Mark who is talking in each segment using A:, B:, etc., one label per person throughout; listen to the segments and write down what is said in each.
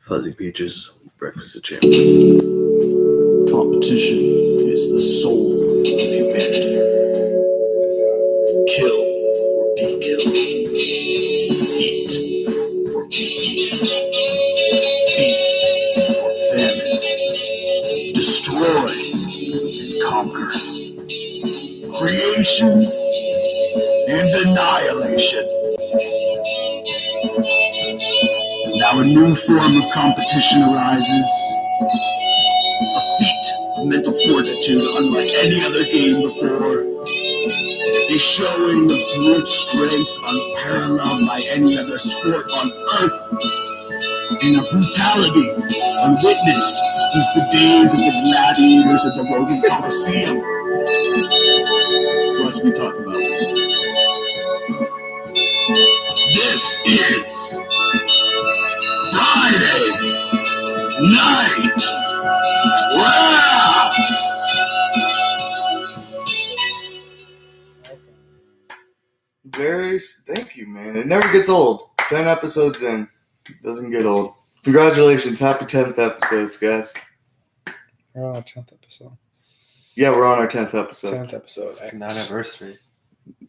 A: Fuzzy Peaches, Breakfast of Champions.
B: Competition is the soul of humanity. Kill or be killed. Eat or be eaten. Feast or famine. Destroy and conquer. Creation and annihilation. Now a new form of competition arises. A feat of mental fortitude unlike any other game before. A showing of brute strength unparalleled by any other sport on earth. And a brutality unwitnessed since the days of the gladiators of the Roman Colosseum. Plus we talk about this is Friday Night Drafts.
C: Thank you, man. It never gets old. 10 episodes in. Doesn't get old. Congratulations. Happy 10th episodes, guys.
D: We're on our 10th episode.
C: Yeah, we're on our 10th episode.
D: 10th episode.
A: An anniversary.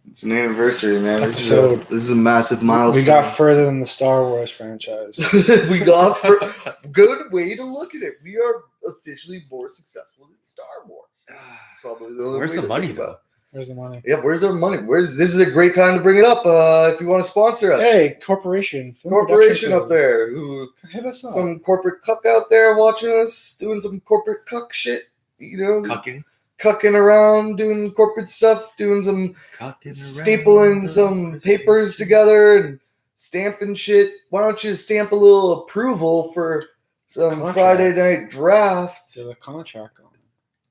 C: It's an anniversary, man. This is a massive milestone.
D: We got further than the Star Wars franchise.
C: Good way to look at it. We are officially more successful than Star Wars. Probably the only
A: Where's
C: way
A: the
C: to
A: money,
C: think about
A: though?
C: it.
D: Where's the money?
C: Yeah, where's our money? This is a great time to bring it up. If you want to sponsor us.
D: Hey, corporation.
C: Corporation up there. Who
D: Hit us up.
C: some corporate cuck out there watching us, doing some corporate cuck shit, you know, cucking around, doing corporate stuff, doing some stapling some papers together and stamping shit. Why don't you stamp a little approval for some
D: Contracts.
C: Friday night draft?
D: To the contract on.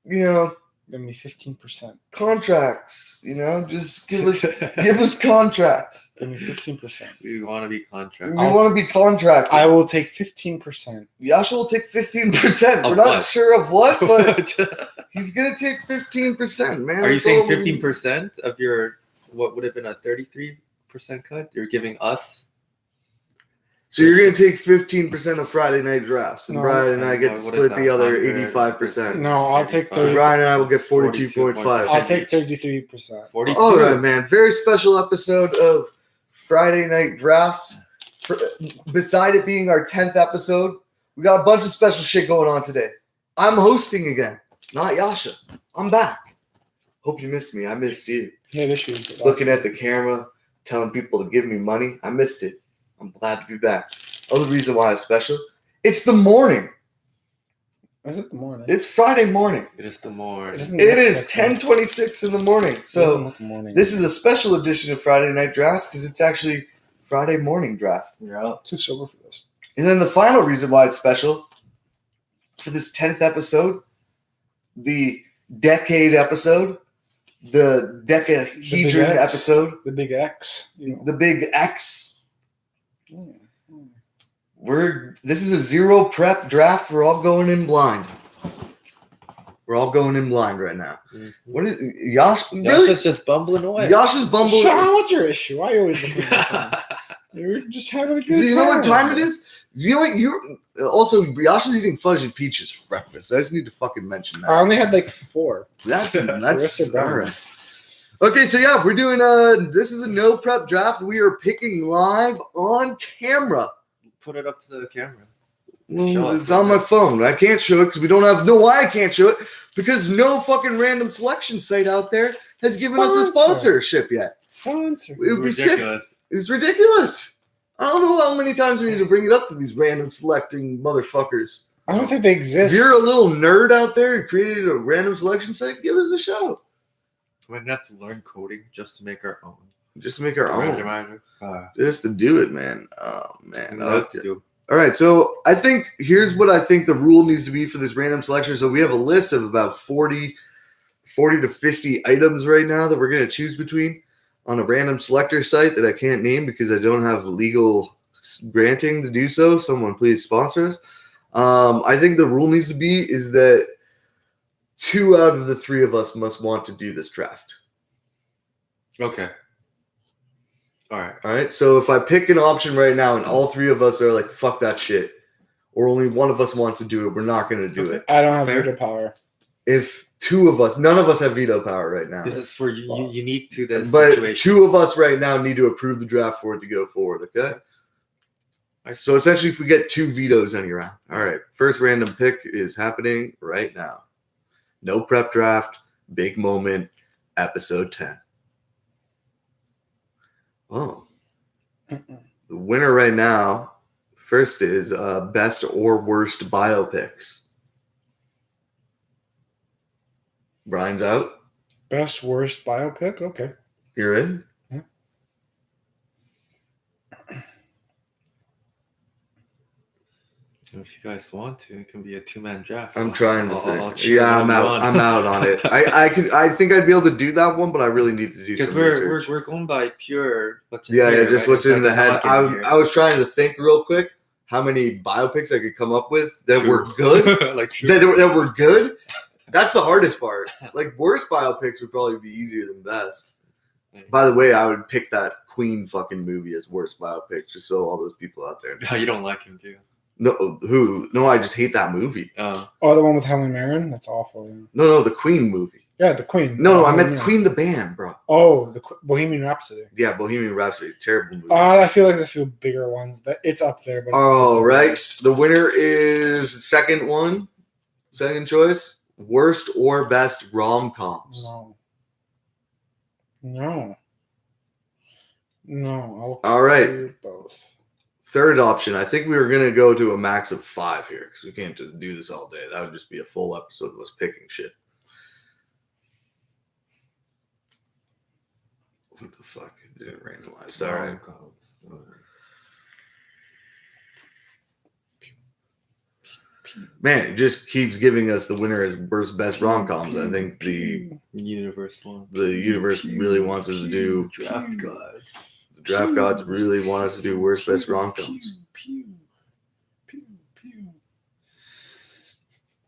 C: You know,
D: Give me 15%.
C: contracts. You know, just give us contracts.
D: Give me 15%.
A: We want to be
C: We
A: contract.
C: want to be contracted.
D: I will take 15%.
C: Yasha will take 15%. We're
A: Of
C: not
A: what?
C: sure of what, but he's gonna take 15%, man.
A: Are you
C: That's
A: saying
C: all we-
A: 15% of your what would have been a 33% cut? You're giving us.
C: So you're gonna take 15% of Friday night drafts, and
D: No.
C: Brian and I get to
A: What is
C: split
A: that,
C: the other
A: 100?
C: 85%.
D: No, I'll take
C: So
D: 30.
C: Brian and I will get 42.5.
D: I'll take 33%.
A: 42.
C: All right, man. Very special episode of Friday night drafts. Beside it being our 10th episode, we got a bunch of special shit going on today. I'm hosting again, not Yasha. I'm back. Hope you missed me. I missed you.
D: Yeah, this year's
C: Looking at the camera, telling people to give me money. I missed it. I'm glad to be back. Other reason why it's special, it's the morning.
D: Is it the morning?
C: It's Friday morning.
A: It is the more.
D: It doesn't
C: It
D: look
C: is
D: like
C: 10:26 in the morning.
D: It doesn't
C: So
D: look morning.
C: this is a special edition of Friday Night Drafts because it's actually Friday morning draft.
A: Yeah.
D: too sober for this.
C: And then the final reason why it's special for this 10th episode, the decade episode, the decahedron
D: X.
C: episode,
D: The big X. You know.
C: the big X.
D: Mm, mm.
C: This is a zero prep draft. We're all going in blind. We're all going in blind right now.
A: Mhm.
C: What is Yash?
A: That's
C: Really?
A: just bumbling away.
C: Yasha's bumbling.
D: Sean, what's your issue? Why are you always looking at my phone? You're just having a good
C: Do
D: time.
C: you know what time it is? You know what? You also Yasha's eating fudgy peaches for breakfast. I just need to fucking mention
D: I
C: that.
D: only had like 4.
C: That's
D: rest are
C: all
D: gone.
C: right. Okay, so yeah, we're doing this is a no prep draft. We are picking live on camera.
A: Put it up to the camera.
C: Well,
A: Show it.
C: it's on my phone. I can't show it because we don't have no why I can't show it because no fucking random selection site out there has given us a
D: Sponsor.
C: sponsorship yet.
D: Sponsor.
C: It would be sick.
A: Ridiculous.
C: It's ridiculous. I don't know how many times we need to bring it up to these random selecting motherfuckers.
D: I don't think they
C: If
D: exist.
C: you're a little nerd out there and created a random selection site, give us a shout.
A: We're gonna have to learn coding just to make our own.
C: Just to make our own.
A: Randomizer.
C: Just to do it, man. Oh, man.
A: We have to do.
C: All right, so I think here's what I think the rule needs to be for this random selection. So we have a list of about 40 to 50 items right now that we're going to choose between on a random selector site that I can't name because I don't have legal granting to do so. Someone please sponsor us. I think the rule needs to be is that 2 out of the 3 of us must want to do this draft.
A: Okay. All right.
C: All right. So if I pick an option right now and all 3 of us are like, fuck that shit, or only one of us wants to do it, we're not going to do
A: Okay.
C: it.
D: I don't have
A: Fair.
D: veto power.
C: If two of us, none of us have veto power right now.
A: This is for unique to this
C: But
A: situation.
C: two of us right now need to approve the draft for it to go forward, okay? So essentially, if we get 2 vetoes any round. All right, first random pick is happening right now. No prep draft, big moment, episode 10. Oh.
D: Mm-mm.
C: The winner right now, first is best or worst biopics. Brian's out.
D: Best worst biopic. Okay.
C: You're in?
A: If you guys want to, it can be a 2-man draft.
C: I'm trying to
A: I'll
C: think.
A: cheer
C: Yeah, I'm
A: whenever
C: out.
A: you
C: I'm out on it. I think I'd be able to do that one, but I really need to do
A: because
C: some research.
A: we're going by pure what's in
C: Yeah,
A: here,
C: just
A: right?
C: what's
A: It's
C: in
A: like
C: the head.
A: luck in here.
C: I was trying to think real quick how many biopics I could come up with that
A: 2.
C: were good.
A: Like 2.
C: that were good. That's the hardest part. Like worst biopics would probably be easier than best. By the way, I would pick that Queen fucking movie as worst biopic, just so all those people out there.
A: No, you don't like him, do you?
C: No, who? No, I just hate that movie.
A: Oh,
D: Oh, the one with Helen Mirren. That's awful. Yeah,
C: No, the Queen movie.
D: yeah, the Queen.
C: No, I
D: Helen
C: meant
D: Mirren.
C: Queen the band, bro.
D: Oh, the Bohemian Rhapsody.
C: Yeah, Bohemian Rhapsody, terrible movie.
D: I feel like there's a few bigger ones. That it's up there, but
C: Oh,
D: it's
C: right. The winner is second choice, worst or best rom-coms.
D: No.
C: All right.
D: do both.
C: Third option, I think we were going to go to a max of 5 here because we can't just do this all day. That would just be a full episode of us picking shit. What the fuck? It didn't randomize. All right.
A: rom-coms.
C: Man, it just keeps giving us the winner as worst best rom-coms. I think the
A: Universe one.
C: universe really wants us to do
A: Draft gods.
C: the draft gods really want us to do worst best rom-coms.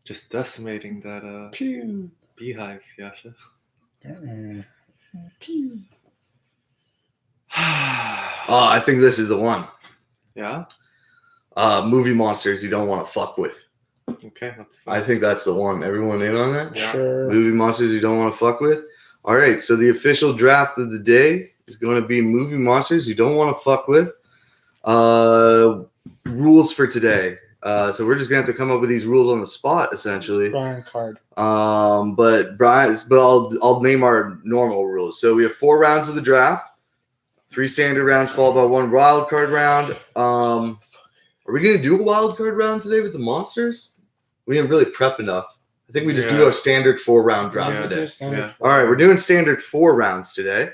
A: Just decimating that beehive, Yasha.
C: Oh, I think this is the one.
A: Yeah?
C: Movie monsters you don't want to fuck with.
A: Okay, that's fine.
C: I think that's the one. Everyone in on that?
A: Yeah.
D: Sure.
C: Movie monsters you don't want to fuck with. All right, so the official draft of the day is going to be movie monsters you don't want to fuck with. Rules for today. So we're just gonna have to come up with these rules on the spot, essentially.
D: Brian Card.
C: But I'll name our normal rules. So we have 4 rounds of the draft, 3 standard rounds followed by 1 wild card round. Are we gonna do a wild card round today with the monsters? We didn't really prep enough. I think we just do a standard
A: Yeah.4-round
C: draft today.
A: Yeah.
C: All right, we're doing standard 4 rounds today.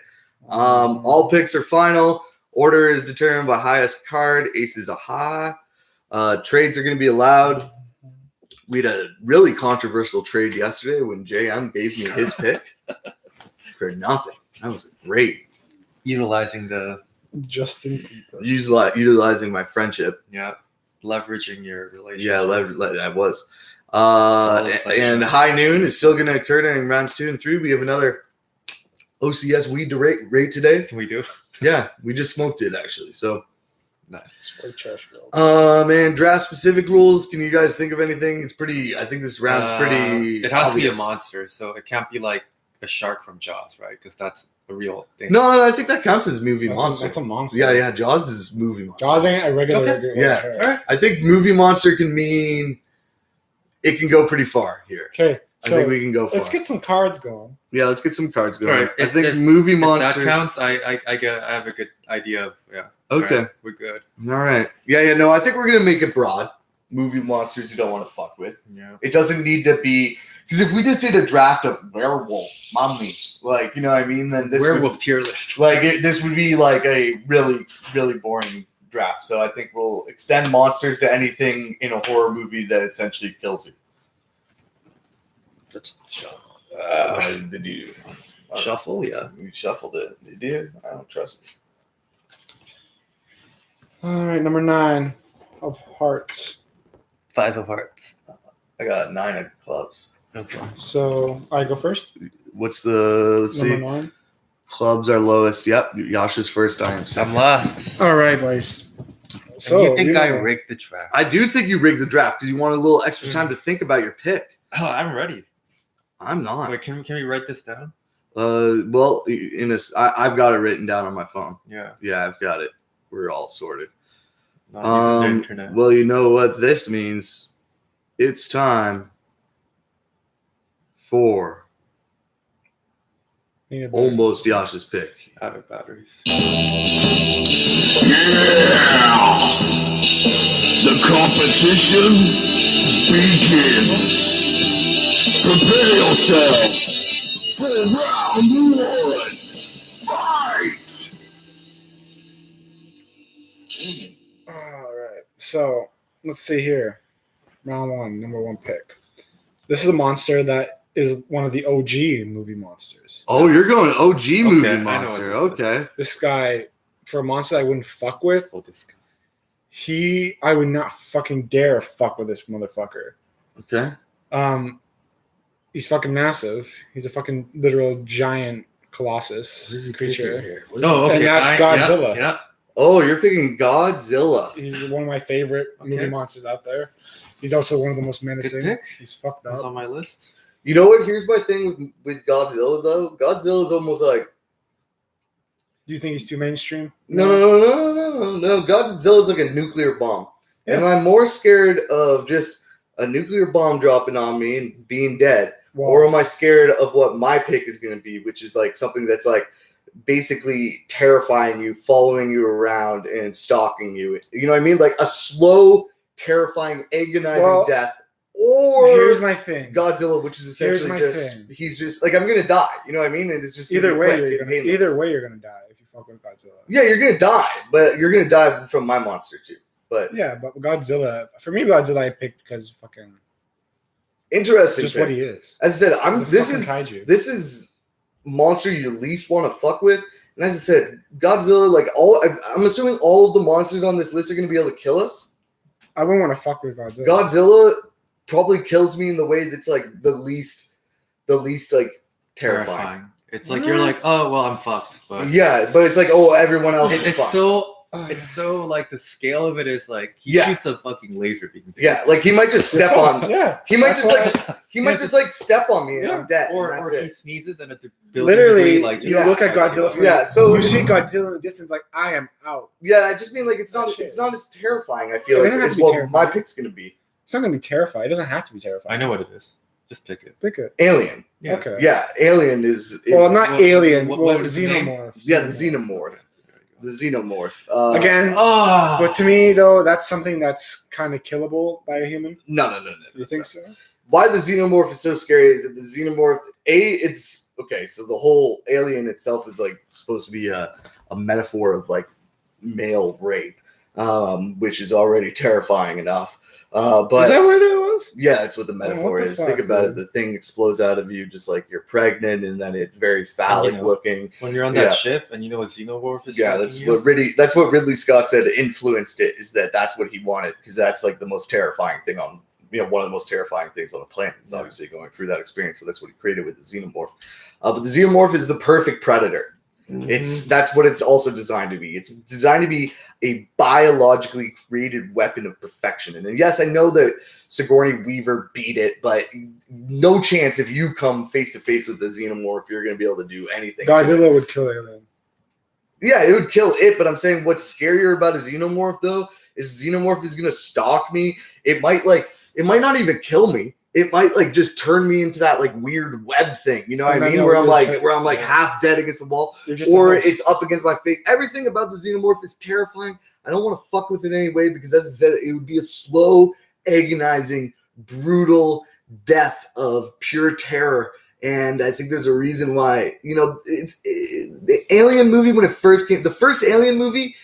C: All picks are final. Order is determined by highest card. Aces are high. Trades are going to be allowed. We had a really controversial trade yesterday when JM gave me his pick for nothing. That was great.
A: Utilizing the
D: Justin Bieber.
C: Utilizing my friendship.
A: leveraging your relationship.
C: Yeah, I was.
A: Solid
C: And high noon is still going to occur during rounds 2 and 3. We have another OCS weed to rate today.
A: Can we do?
C: Yeah, we just smoked it actually. So,
A: Nice.
D: White trash girl.
C: and draft specific rules. Can you guys think of anything? I think this round's pretty.
A: It has
C: obvious.
A: to be a monster, so it can't be like a shark from Jaws, right? Because that's a real thing.
C: No, I think that counts as movie monster.
D: That's a monster.
C: Yeah, Jaws is movie monster.
D: Jaws ain't a regular.
A: Okay.
D: white
C: Yeah.
D: shark.
A: All right.
C: I think movie monster can mean it can go pretty far here.
D: Okay.
C: I
D: So
C: think we can go far.
D: let's get some cards going.
C: Yeah, let's get some cards going.
A: All right,
C: I think
A: if
C: movie
A: If
C: monsters.
A: that counts, I have a good idea of
C: Okay.
A: All right, we're good.
C: All right. Yeah. No, I think we're gonna make it broad. Movie monsters you don't want to fuck with.
A: Yeah.
C: It doesn't need to be because if we just did a draft of werewolf, mommy, like you know what I mean, then this
A: Werewolf tier list.
C: this would be like a really, really boring draft. So I think we'll extend monsters to anything in a horror movie that essentially kills you.
A: That's
C: Did you
A: shuffle, yeah.
C: You shuffled it? Did you? I don't trust it.
D: All right, number 9 of hearts.
A: 5 of hearts.
C: I got 9 of clubs.
A: Okay.
D: So I go first.
C: What's the? Let's
D: Number
C: see.
D: 9.
C: Clubs are lowest. Yep. Yasha's first. I am second.
A: I'm last.
D: All right, guys. So
A: you think I
D: know,
A: rigged the draft?
C: I do think you rigged the draft because you want a little extra time to think about your pick.
A: Oh, I'm ready.
C: I'm not.
A: Wait, can we write this down?
C: Well, I've got it written down on my phone.
A: Yeah.
C: Yeah, I've got it. We're all sorted.
A: Not using the internet.
C: Well, you know what this means. It's time for almost Yash's pick.
A: Out of batteries.
B: Yeah! The competition begins. Prepare yourselves for round one. Fight!
D: All right. So let's see here. Round one, number one pick. This is a monster that is one of the OG movie monsters.
C: Oh, you're going OG movie
A: I know
C: monster.
A: what this is.
C: Okay.
D: This guy, for a monster I wouldn't fuck with,
A: Oh, this guy.
D: I would not fucking dare fuck with this motherfucker.
C: Okay.
D: He's fucking massive. He's a fucking literal giant colossus creature.
A: Oh, okay.
D: And that's Godzilla.
A: Yeah.
C: Oh, you're picking Godzilla.
D: He's one of my favorite movie
A: Okay.
D: monsters out there. He's also one of the most menacing.
A: pick.
D: He's fucked
A: That's
D: up.
A: on my list.
C: You know what? Here's my thing with Godzilla, though. Godzilla's almost like
D: Do you think he's too mainstream?
C: no. Godzilla's like a nuclear bomb.
D: Yeah.
C: Am I more scared of just a nuclear bomb dropping on me and being dead?
D: Well,
C: Or am I scared of what my pick is going to be, which is like something that's like basically terrifying you, following you around and stalking you? You know what I mean? Like a slow, terrifying, agonizing death. Or
D: here's my thing.
C: Godzilla, which is essentially
D: my
C: just
D: thing.
C: he's just like, I'm gonna die. You know what I mean? And it's just
D: Either
C: gonna be
D: way,
C: quick
D: you're
C: and
D: gonna,
C: painless.
D: either way, you're gonna die if you fuck with Godzilla.
C: Yeah, you're gonna die, but you're gonna die from my monster too. But
D: Yeah, but Godzilla, for me, Godzilla I picked because fucking
C: interesting.
D: just
C: pick.
D: what he is.
C: As I said,
D: He's a fucking kaiju.
C: this is monster you least want to fuck with. And as I said, Godzilla, like I'm assuming all of the monsters on this list are gonna be able to kill us.
D: I wouldn't want to fuck with Godzilla.
C: Godzilla probably kills me in the way that's like the least like terrifying.
A: It's like you're like, oh well, I'm fucked. But
C: Yeah, but it's like, oh, everyone else is
A: it's
C: fucked.
A: it's so like the scale of it is like he
C: Yeah.
A: shoots a fucking laser beam.
C: Yeah, like he might just step on.
D: Yeah,
C: He might
D: That's
C: just like step on me and
D: Yeah.
C: I'm dead.
A: Or
C: and
A: or
C: that's
A: he
C: it.
A: sneezes and a building
D: literally.
A: debris, like
D: You
C: Yeah.
D: look at Godzilla. From
C: Yeah, so
D: you see Godzilla in the distance, like I am out.
C: yeah, I just mean like it's not as terrifying. I feel
D: It
C: like
D: doesn't have
C: is
D: to be
C: what
D: terrifying.
C: my pick's gonna be.
D: It's not gonna be terrifying. It doesn't have to be terrifying.
A: I know what it is. Just pick it.
D: Pick it.
C: Alien.
A: Yeah.
D: Okay.
C: Yeah, Alien is
D: Well, not
A: what-
D: alien.
A: what
D: well,
A: is the name?
D: xenomorph.
C: yeah, the xenomorph. The xenomorph.
D: Again,
A: Oh,
D: but to me though, that's something that's kind of killable by a human.
C: No.
D: You think so?
C: Why the xenomorph is so scary is that the xenomorph, it's okay. So the whole alien itself is like supposed to be a metaphor of like male rape, which is already terrifying enough. But
D: Is that where there was?
C: yeah, that's what the metaphor
D: what the
C: is.
D: fuck,
C: Think about it.
D: dude?
C: The thing explodes out of you just like you're pregnant, and then it's very phallic
A: You know,
C: looking.
A: when you're on that
C: Yeah.
A: ship and you know a xenomorph is
C: Yeah,
A: attacking you.
C: that's what Ridley Scott said influenced it. Is that's what he wanted because that's like the most terrifying thing on one of the most terrifying things on the planet is
A: Yeah.
C: obviously going through that experience. So that's what he created with the xenomorph. But the xenomorph is the perfect predator.
A: Mhm.
C: That's what it's also designed to be. It's designed to be a biologically created weapon of perfection. And then, yes, I know that Sigourney Weaver beat it, but no chance if you come face to face with the xenomorph, you're going to be able to do anything. to it.
D: Godzilla would kill Alien.
C: Yeah, it would kill it, but I'm saying what's scarier about a xenomorph though is xenomorph is going to stalk me. It might not even kill me. It might like just turn me into that like weird web thing, you know what
D: And
C: I
D: I
C: mean?
D: know
C: Where I'm
D: you're
C: like half dead against the wall,
D: You're just
C: or
D: a host.
C: it's up against my face. Everything about the xenomorph is terrifying. I don't want to fuck with it in any way because, as I said, it would be a slow, agonizing, brutal death of pure terror. And I think there's a reason why, the Alien movie when it first came, the first Alien movie,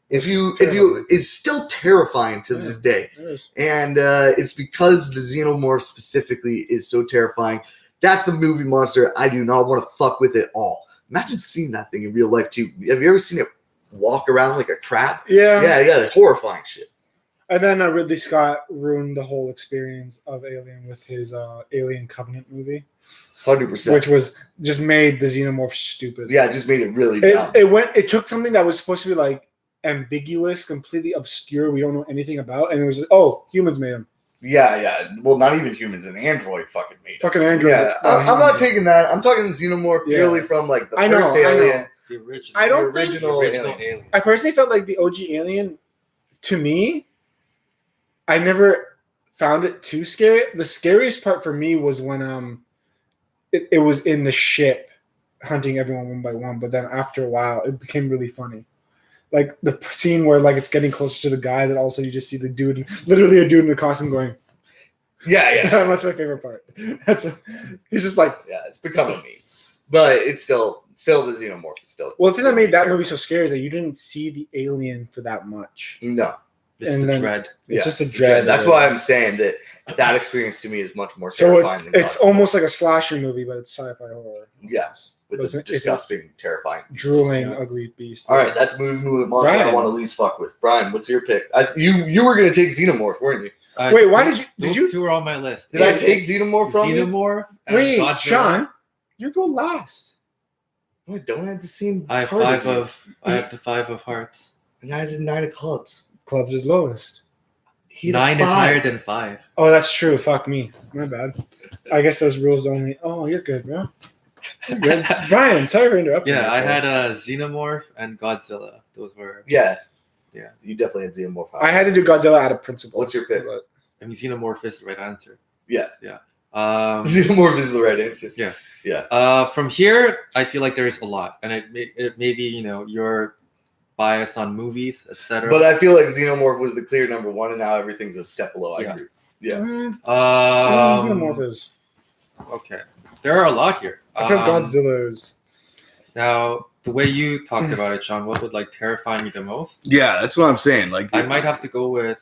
C: is still terrifying to this day.
D: It is.
C: And it's because the xenomorph specifically is so terrifying. That's the movie monster I do not want to fuck with at all. Imagine seeing that thing in real life too. Have you ever seen it walk around like a crab?
D: Yeah.
C: Yeah, horrifying shit.
D: And then Ridley Scott ruined the whole experience of Alien with his Alien Covenant movie,
C: 100%.
D: which was just made the xenomorph stupid.
C: Yeah, it just made it really dumb.
D: It took something that was supposed to be like ambiguous, completely obscure. We don't know anything about, and it was humans made them.
C: Yeah. Well, not even humans. An android fucking made it.
D: Fucking android.
C: Yeah, I'm not taking that. I'm talking xenomorph purely from like the first alien.
A: The original.
D: I don't
C: the
D: think-
C: original alien.
A: alien.
D: I personally felt like the OG Alien, to me, I never found it too scary. The scariest part for me was when it was in the ship hunting everyone one by one, but then after a while it became really funny. Like the scene where like it's getting closer to the guy, that also you just see the dude, literally a dude in the costume going,
C: Yeah.
D: that's my favorite part. He's just like,
C: Yeah, it's become a meme. But it's still the xenomorph is still.
D: well, the thing that made that movie so scary is that you didn't see the alien for that much.
C: No.
A: It's
D: And
A: the
D: then-
A: dread.
D: It's just a
C: it's
D: dread.
C: That's why I'm saying that experience to me is much more
D: So
C: terrifying than
D: it's
C: Godzilla.
D: almost like a slasher movie, but it's sci-fi horror.
C: Yes. With
D: It's
C: a
D: a
C: disgusting, terrifying, beast.
D: drooling,
C: Yeah.
D: ugly beast.
C: All right, that's movie monster I
D: Brian.
C: want to least fuck with. Brian, what's your pick? You were gonna take xenomorph, weren't you?
D: Wait, why did you?
A: Those
D: Did you?
A: two are on my list.
C: Did I take xenomorph from you?
A: Xenomorph? And
D: Wait,
A: Godzilla.
D: Sean, you go last.
C: I don't have the same.
A: I have
C: card as you.
A: I have the 5 of hearts.
C: And I did 9 of clubs.
D: Clubs is lowest.
C: He had a
A: 9 is
C: 5.
A: higher than 5.
D: Oh, that's true. Fuck me. My bad. I guess those rules only. Oh, you're good, bro. You're good. Brian, sorry for interrupting.
A: Yeah, I
D: myself.
A: had a Xenomorph and Godzilla. Those were.
C: Yeah.
A: Yeah.
C: You definitely had xenomorph.
D: I had to do Godzilla out of principle.
C: What's your pick?
D: But
A: I mean, Xenomorph is the right answer.
C: Yeah.
A: Xenomorph
C: is the right answer.
A: From here, I feel like there's a lot, and it may be you're biased on movies, etc.
C: But I feel like xenomorph was the clear number 1, and now everything's a step below. I
A: Yeah.
C: agree. Yeah.
D: Xenomorph is.
A: Okay, there are a lot here.
D: I feel Godzilla's.
A: Now, the way you talked about it, Sean, what would terrify me the most?
C: Yeah, that's what I'm saying. Like,
A: I might have to go with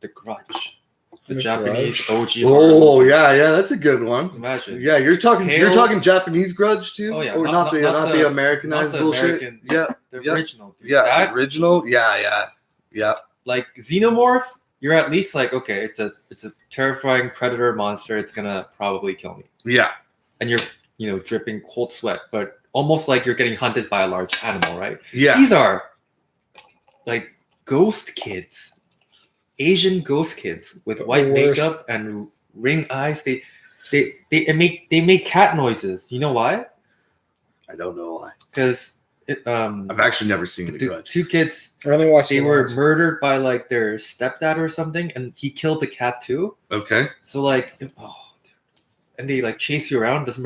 A: The Grudge, the
D: The
A: Japanese
D: Grudge?
A: OG. horror
C: Oh
A: movie.
C: yeah, that's a good one.
A: Imagine.
C: Yeah, you're talking
A: Pale-
C: Japanese Grudge too,
A: Oh, yeah,
C: or
A: not
C: not the Americanized
A: not the
C: bullshit.
A: American-
C: Yeah,
A: The
C: Yeah.
A: original. Dude.
C: yeah,
A: That,
C: the original. Yeah.
A: like Xenomorph, you're at least like, okay, it's a terrifying predator monster. It's gonna probably kill me,
C: Yeah,
A: and you're dripping cold sweat, but almost like you're getting hunted by a large animal, right?
C: yeah.
A: These are like ghost kids, Asian ghost kids with white
D: worst.
A: makeup and ring eyes. They make cat noises. You know why?
C: I don't know why.
A: Because
C: I've actually never seen the
A: the
C: Grudge.
A: two kids,
D: I only watched.
A: they
D: the
A: were
D: ones.
A: murdered by like their stepdad or something, and he killed the cat too.
C: Okay.
A: So like, and they like chase you around. Doesn't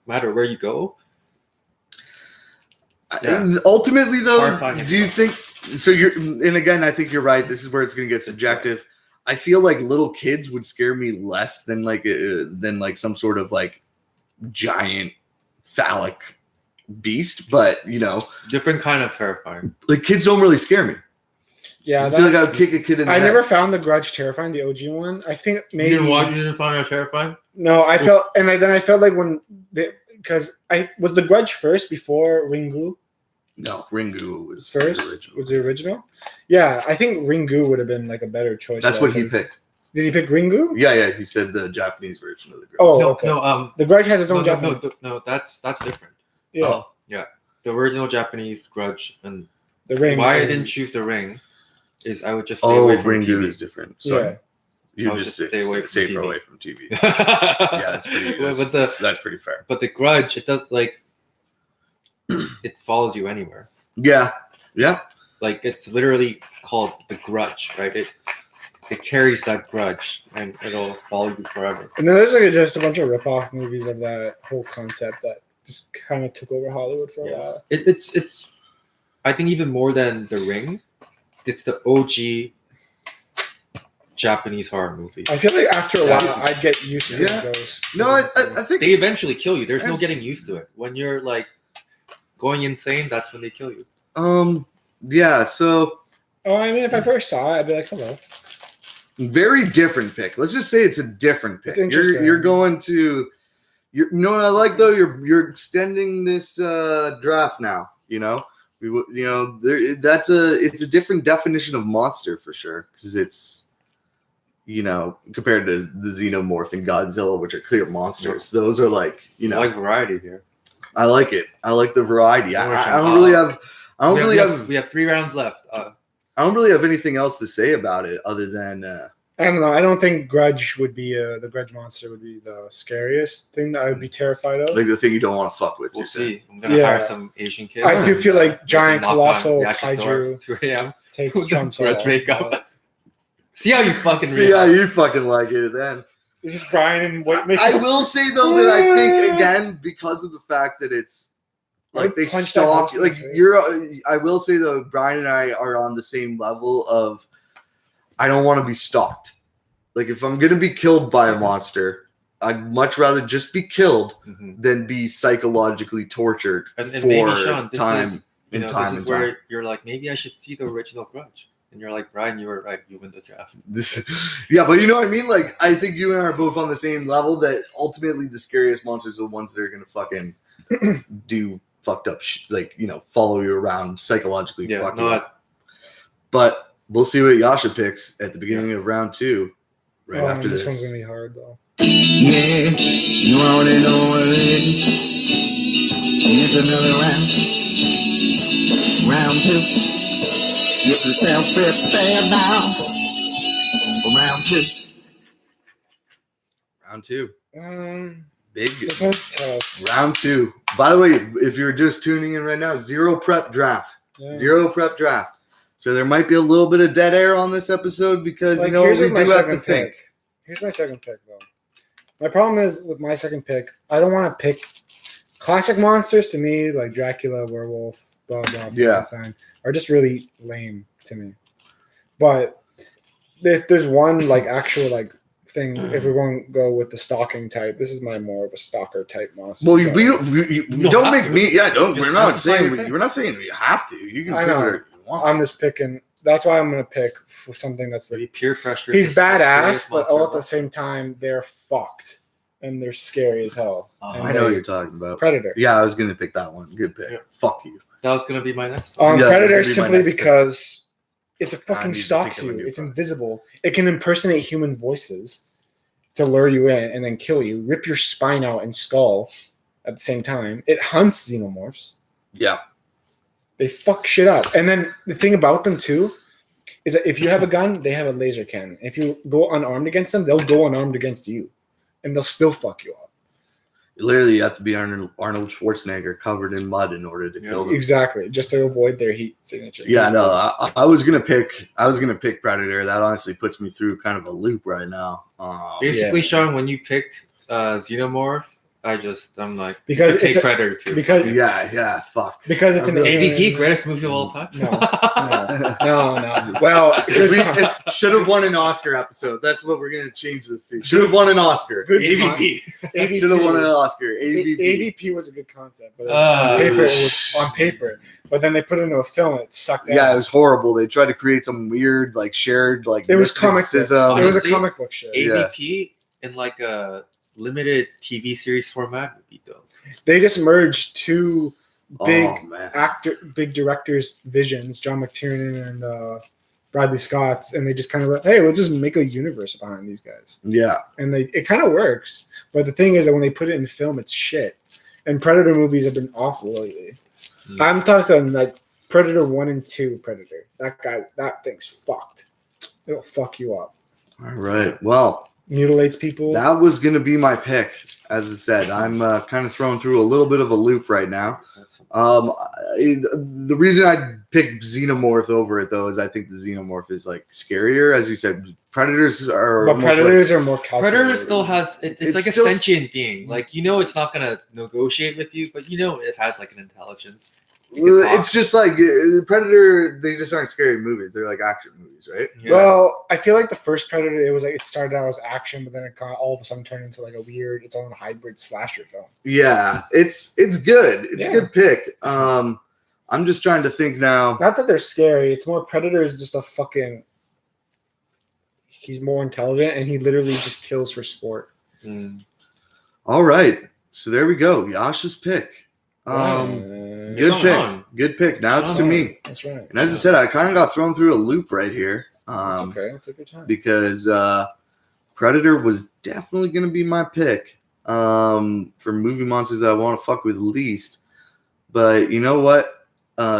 A: matter where you go. Yeah.
C: Ultimately, though,
A: Horrifying as
C: do you
A: well.
C: think? So you're, and again, I think you're right. This is where it's going to get subjective. I feel like little kids would scare me less than like some sort of like giant phallic beast. But
A: Different kind of terrifying.
C: like kids don't really scare me.
D: Yeah,
C: I feel like I would kick a kid in the
D: I
C: head.
D: never found The Grudge terrifying, the OG one. I think maybe.
A: You didn't find it terrifying?
D: No, I felt, and then I felt like because I was The Grudge first before Ringu
C: No, Ringu was
D: first.
C: the original.
D: Was the original? Yeah, I think Ringu would have been like a better choice.
C: That's what he picked.
D: Did he pick Ringu?
C: Yeah. He said the Japanese version of the Grudge.
D: Oh,
A: No,
D: okay.
A: no.
D: The Grudge has its own
A: No,
D: Japanese.
A: no, that's different.
D: Yeah,
A: Oh, yeah. The original Japanese Grudge, and
D: the Ring.
A: why I didn't choose the Ring is I would just stay
C: Oh,
A: away from
C: Ringu
A: TV.
C: is different. Sorry.
D: Yeah.
C: You
A: I'll
C: just
A: just stay away from TV.
C: away from TV.
A: Yeah,
C: that's pretty- That's pretty fair.
A: but the Grudge, it does it follows you anywhere.
C: Yeah.
A: Like it's literally called the Grudge, right? It carries that grudge and it'll follow you forever.
D: And then there's like just a bunch of rip-off movies of that whole concept that just kind of took over Hollywood for a while.
A: It's I think even more than the Ring, it's the OG Japanese horror movie.
D: I feel like after a
A: Yeah.
D: while, I'd get used to
C: Yeah.
D: those.
C: No, I think
A: They eventually kill you. There's no
C: That's-
A: getting used to it. When you're like going insane, that's when they kill you.
C: yeah. So
D: Oh, I mean, if I first saw it, I'd be like, hello.
C: very different pick. Let's just say it's a different pick.
D: It's interesting.
C: You're going to. You know what I like though? You're extending this draft now. It's a different definition of monster for sure because it's compared to the Xenomorph and Godzilla, which are clear monsters. Those are like
A: I like variety here.
C: I like it. I like the variety.
A: Orange
C: I
A: and
C: don't really
A: hot.
C: I don't really have.
A: We have 3 rounds left.
C: I don't really have anything else to say about it other than.
D: I don't know. I don't think Grudge would be the Grudge monster would be the scariest thing that I would be terrified of.
C: Like the thing you don't want to fuck with.
A: We'll
C: you're saying.
A: see. I'm gonna hire some Asian kid.
D: I still feel like giant,
A: knock on
D: colossal
A: Yasha's door
D: kaiju
A: at 2 a.m.
D: takes Trump's
A: Grudge makeup. See how you fucking
C: See how you fucking like it then.
D: It's just Brian and white makeup.
C: I will say though that I think again because of the fact that it's like they
D: punch
C: stalk
D: that
C: like
D: house in the
C: you're. I will say though Brian and I are on the same level of I don't want to be stalked. Like if I'm gonna be killed by a monster, I'd much rather just be killed than be psychologically tortured
A: and
C: for
A: maybe, Sean, this
C: time.
A: Is, this is where you're like, maybe I should see the original Grudge. And you're like, Brian, you were right. You win the draft.
C: Yeah, but you know what I mean? Like, I think you and I are both on the same level that ultimately the scariest monsters are the ones that are going to fucking do fucked up follow you around psychologically.
A: Yeah,
C: fuck you up. But we'll see what Yasha picks at the beginning of round 2 after this.
D: This one's going to be hard, though.
B: Yeah, you already know what it is. It's another round. Round 2. Get yourself prepared now for round 2.
C: Round 2. Big.
D: This one's tough.
C: Round 2. By the way, if you're just tuning in right now, 0 prep draft.
D: Yeah.
C: 0 prep draft. So there might be a little bit of dead air on this episode because, we
D: here's
C: do
D: my
C: have
D: second
C: to think.
D: pick. Here's my second pick, though. My problem is with my second pick, I don't want to pick classic monsters to me, like Dracula, werewolf, blah, blah, Frankenstein, are just really lame to me. But if there's one, actual, thing, if we're going to go with the stalking type, this is more of a stalker type monster.
C: Well, you don't make me. Yeah, don't.
A: We're
C: not saying you have to. You can pick whatever you want.
D: I'm just picking. That's why I'm going to pick for something that's
A: peer pressure.
D: He's badass, but all at the same time, they're fucked. And they're scary as hell.
C: I know what you're talking about.
D: Predator.
C: Yeah, I was going to pick that one. Good pick. Yeah. Fuck you.
A: That was going to be my next one.
D: Predator simply because it fucking stalks you. It's invisible. It can impersonate human voices to lure you in and then kill you, rip your spine out and skull at the same time. It hunts xenomorphs.
C: Yeah.
D: They fuck shit up. And then the thing about them, too, is that if you have a gun, they have a laser cannon. If you go unarmed against them, they'll go unarmed against you. And they'll still fuck you up.
C: Literally, you have to be Arnold Schwarzenegger covered in mud in order to kill them.
D: Exactly, just to avoid their heat signature.
C: Yeah, no, I was gonna pick Predator. That honestly puts me through kind of a loop right now.
A: Basically, Sean, when you picked Xenomorph, I'm like,
D: because
A: it's Predator too.
D: Because
C: fuck.
D: Because it's an
A: AVP, greatest movie of all time.
D: No. Well,
C: we should have won an Oscar episode. That's what we're gonna change this to. Should have won an Oscar.
D: Good
A: AVP.
C: Should have won an Oscar.
D: AVP was a good concept, but on paper. But then they put it into a film and it sucked ass.
C: Yeah, it was horrible. They tried to create some weird, shared,
D: it was comic book.
A: Honestly,
D: it was a comic book show.
A: AVP in a limited TV series format would be dope.
D: They just merged two big big directors' visions, John McTiernan and Bradley Scott's, and they just kind of hey, we'll just make a universe behind these guys.
C: Yeah,
D: and it kind of works. But the thing is that when they put it in film, it's shit. And Predator movies have been awful lately. I'm talking Predator 1 and 2 Predator. That thing's fucked. It'll fuck you up.
C: All right. Well,
D: mutilates people.
C: That was going to be my pick. As I said, I'm kind of thrown through a little bit of a loop right now. The reason I picked Xenomorph over it, though, is I think the Xenomorph is scarier. As you said, Predators are
D: more calculated.
A: Predator still has it's like a sentient being. It's not going to negotiate with you, but it has an intelligence.
C: It's just Predator. They just aren't scary movies. They're action movies, right?
D: Yeah. Well, I feel like the first Predator, it was it started out as action, but then it all of a sudden turned into a weird, its own hybrid slasher film. Yeah, it's good. It's a good pick. I'm just trying to think now. Not that they're scary. It's more Predator is just a fucking. He's more intelligent, and he literally just kills for sport. All right, so there we go. Yasha's pick. Good pick. Good pick. Now it's to me. That's right. And as I said, I kind of got thrown through a loop right here. That's okay. Take your time. Because Predator was definitely going to be my pick for movie monsters that I want to fuck with least. But you know what?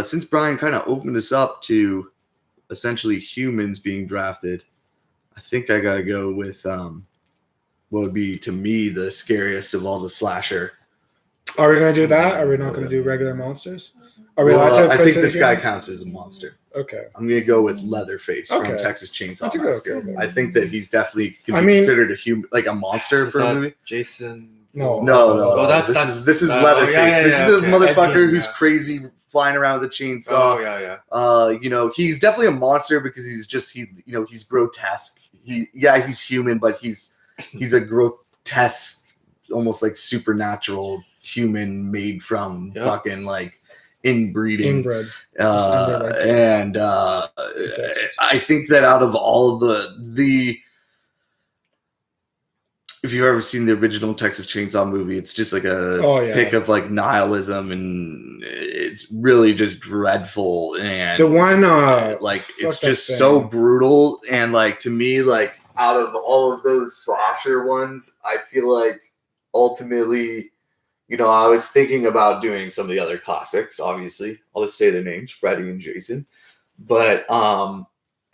C: since Brian kind of opened us up to essentially humans being drafted, I think I gotta go with what would be to me the scariest of all the slasher.
D: Are we gonna do that? Are we not gonna do regular monsters? Are we allowed to?
C: I think
D: consider
C: this guy
D: games?
C: counts as a monster.
D: Okay.
C: I'm gonna go with Leatherface from
D: Okay.
C: Texas Chainsaw
D: That's a good
C: Massacre.
D: okay.
C: I think that he's definitely can
D: I
C: be
D: mean-
C: considered a human, like a monster
A: Is
C: for a
A: that
C: movie.
A: Jason?
D: No.
C: No.
A: Oh, that's
C: this is
A: oh,
C: Leatherface.
A: yeah,
C: This is the
A: okay.
C: motherfucker
D: Edging,
C: who's
A: yeah.
C: crazy, flying around with a
A: Oh
C: chainsaw.
A: yeah.
C: He's definitely a monster because he's grotesque. He's human, but he's a grotesque, almost like supernatural human made from
A: Yep.
C: fucking like inbreeding.
D: Inbred. Inbred, like-
C: And I think that out of all of the if you've ever seen the original Texas Chainsaw movie, it's just like a pick of like nihilism, and it's really just dreadful. And
D: The one,
C: like
D: fuck
C: it's
D: that
C: just
D: thing.
C: so brutal. And like to me, like out of all of those slasher ones, I feel like ultimately, I was thinking about doing some of the other classics. Obviously, I'll just say the names, Freddy and Jason. But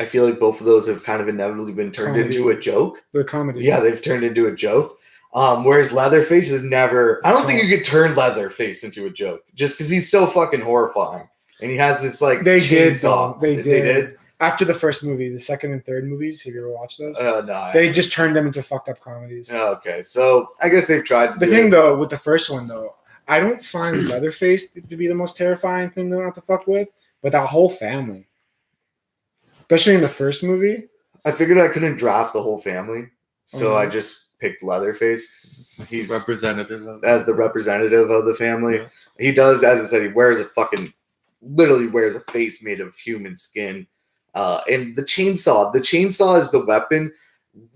C: I feel like both of those have kind of inevitably been turned
D: Comedy.
C: into a joke.
D: They're comedy.
C: Yeah, they've turned into a joke. Whereas Leatherface is never. I don't think you could turn Leatherface into a joke just because he's so fucking horrifying, and he has this like
D: They did,
C: chainsaw.
D: though. They did. After the first movie, the second and third movies, have you ever watched those?
C: No.
D: They just turned them into fucked up comedies.
C: Okay, so I guess they've tried. To
D: The
C: do
D: thing
C: it.
D: though, with the first one though, I don't find Leatherface to be the most terrifying thing to not to fuck with, but that whole family, especially in the first movie.
C: I figured I couldn't draft the whole family, so I
D: Mhm.
C: just picked Leatherface. He's
A: Representative of
C: as the representative of the family.
A: Yeah.
C: He does, as I said, he wears literally wears a face made of human skin. And the chainsaw is the weapon,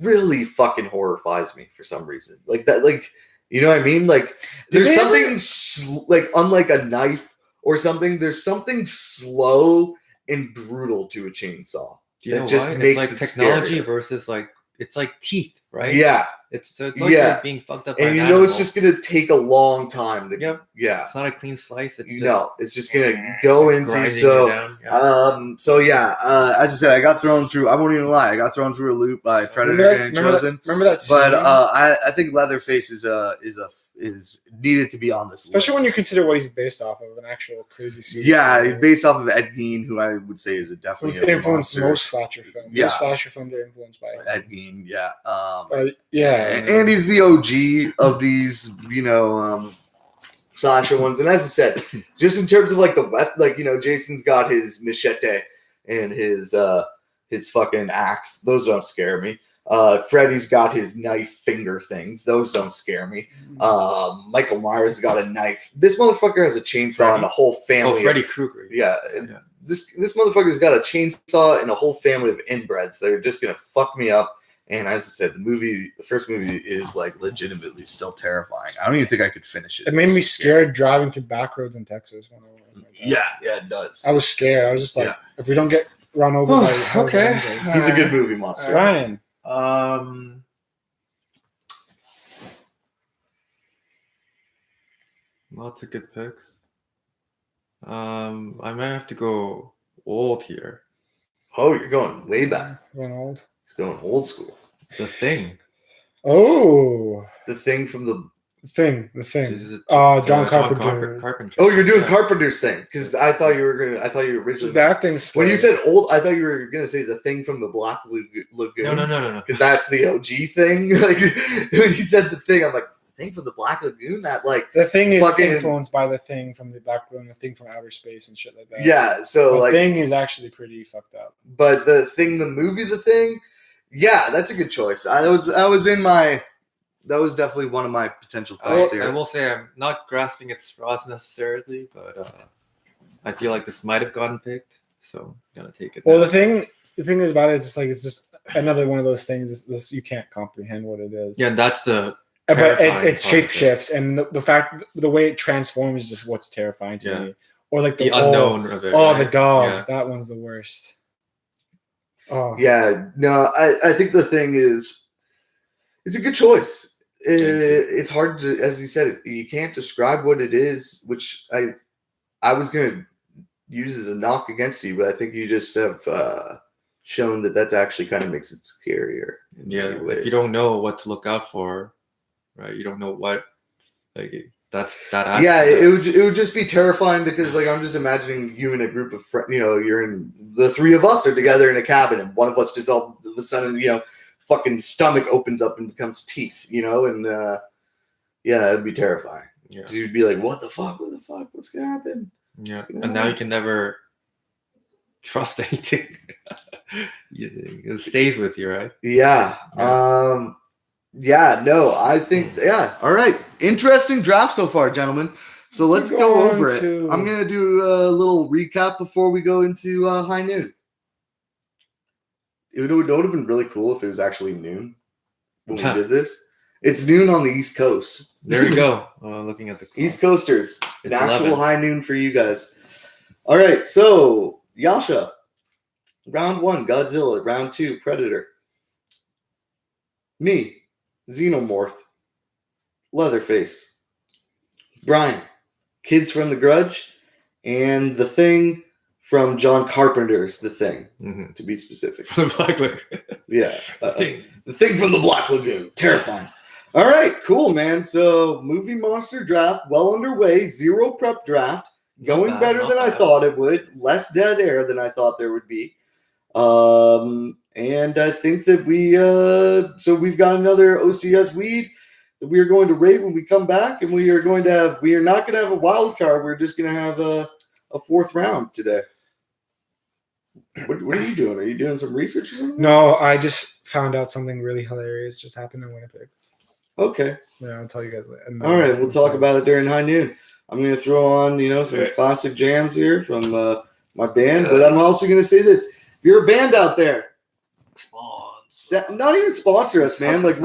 C: really fucking horrifies me for some reason. Like that, like, you know what I mean? Like
D: Did
C: there's
D: they
C: something like unlike a knife or something, there's something slow and brutal to a chainsaw.
A: You know
C: It just
A: why?
C: makes
A: It's like
C: it
A: technology
C: scarier.
A: versus like it's like teeth, right?
C: Yeah.
A: It's like
C: Yeah.
A: you're being fucked up. By
C: And
A: an
C: it's
A: animal.
C: just gonna take a long time to
A: Yep.
C: yeah.
A: It's not a clean slice. It's just
C: It's just gonna go into
A: grinding
C: so
A: you down. Yeah.
C: as I said, I got thrown through. I won't even lie. I got thrown through a loop by Predator and Chosen.
D: Remember that scene?
C: But I think Leatherface is needed to be on this list.
D: Especially when you consider what he's based off of, an actual crazy serial
C: yeah,
D: killer.
C: based off of Ed Gein, who I would say is
D: Who's
C: definitely a
D: influenced
C: monster.
D: most slasher films.
C: Yeah.
D: Most slasher films are influenced by him.
C: Ed Gein, yeah.
D: Yeah.
C: And he's the OG of these, slasher ones. And as I said, just in terms of like the weapon, like Jason's got his machete and his fucking axe. Those don't scare me. Freddy's got his knife finger things. Those don't scare me. Michael Myers has got a knife. This motherfucker has a chainsaw and a whole family.
A: Oh, Freddy
C: of,
A: Krueger.
C: yeah.
A: Yeah.
C: This motherfucker's got a chainsaw and a whole family of inbreds that are just gonna fuck me up. And as I said, the first movie is like legitimately still terrifying. I don't even think I could finish it.
D: It made me scared driving through back roads in Texas when I went with my dad.
C: Yeah, it does.
D: I was scared. I was just like,
C: Yeah.
D: if we don't get run over by Hells
A: Okay.
D: Angels.
C: He's a good movie monster.
D: Ryan.
A: Lots of good picks. I might have to go old here.
C: Oh, you're going way back.
D: Going old.
C: He's going old school.
A: The Thing.
D: Oh,
C: The Thing from the.
D: the thing.
A: This is
D: John Carpenter.
A: Carpenter.
C: Oh, you're doing
A: Yeah.
C: Carpenter's Thing because I thought you were originally.
D: That thing's
C: When you
D: scary.
C: said old, I thought you were gonna say The Thing from the Black Lagoon.
A: No.
C: Because that's the OG thing. Like when you said The Thing, I'm like, The Thing from the Black Lagoon. That like.
D: The Thing is
C: fucking-
D: influenced by the Thing from the background, the Thing from outer space and shit like that.
C: Yeah. So
D: The
C: like.
D: Thing is actually pretty fucked up.
C: But the movie, The Thing, yeah, that's a good choice. That was definitely one of my potential thoughts
A: I
C: here.
A: will say I'm not grasping at straws necessarily, but I feel like this might have gotten picked, so I'm gonna take it.
D: Well,
A: now.
D: the thing is about it is it's just another one of those things. This you can't comprehend what it is.
A: Yeah, and that's the
D: But
A: terrifying
D: it
A: part
D: shape
A: of it.
D: shifts, and the way it transforms is just what's terrifying to
A: Yeah.
D: me. Or like
A: the unknown of it.
D: Oh,
A: right?
D: the dog.
A: Yeah.
D: That one's the worst. Oh,
C: Yeah, no, I think The Thing it's a good choice. It's hard to, as you said, you can't describe what it is, which I was gonna used as a knock against you, but I think you just have shown that actually kind of makes it scarier. In many
A: If
C: ways.
A: you don't know what to look out for, right? You don't know what, like that's that.
C: Yeah, it would just be terrifying because like I'm just imagining you in a group of friends. You know, you're in the three of us are together in a cabin, and one of us just all of a sudden, you know, fucking stomach opens up and becomes teeth. You know, and yeah, it'd be terrifying.
A: Yeah.
C: So you'd be like, "What the fuck? What the fuck? What's gonna happen?"
A: Yeah, and now you can never trust anything. It stays with you, right?
C: Yeah. Yeah. No, I think. Yeah. All right. Interesting draft so far, gentlemen. So let's go over it. I'm gonna do a little recap before we go into high noon. It would have been really cool if it was actually noon when we did this. It's noon on the East Coast.
A: There you go. Looking at the clock.
C: East Coasters. An
A: It's
C: actual
A: 11.
C: high noon for you guys. All right. So, Yasha. Round 1, Godzilla. Round 2, Predator. Me, Xenomorph. Leatherface. Brian, Kids from the Grudge. And The Thing from John Carpenter's The Thing, to be specific.
A: The Black Lagoon.
C: Yeah.
A: Thing.
C: The Thing from the Black Lagoon. Terrifying. All right, cool, man. So, movie monster draft well underway. 0 prep draft. Going better than I thought it would. Less dead air than I thought there would be. And I think that we've got another OCS weed that we are going to rate when we come back, and we are not going to have a wild card. We're just going to have a 4th round today. What are you doing? Are you doing some research or something?
D: No, I just found out something really hilarious just happened in Winnipeg.
C: Okay.
D: Yeah, I'll tell you guys later.
C: All right, we'll talk about it during high noon. I'm going to throw on, some classic jams here from my band, but I'm also going to say this. If you're a band out there, not even sponsor us, man. Like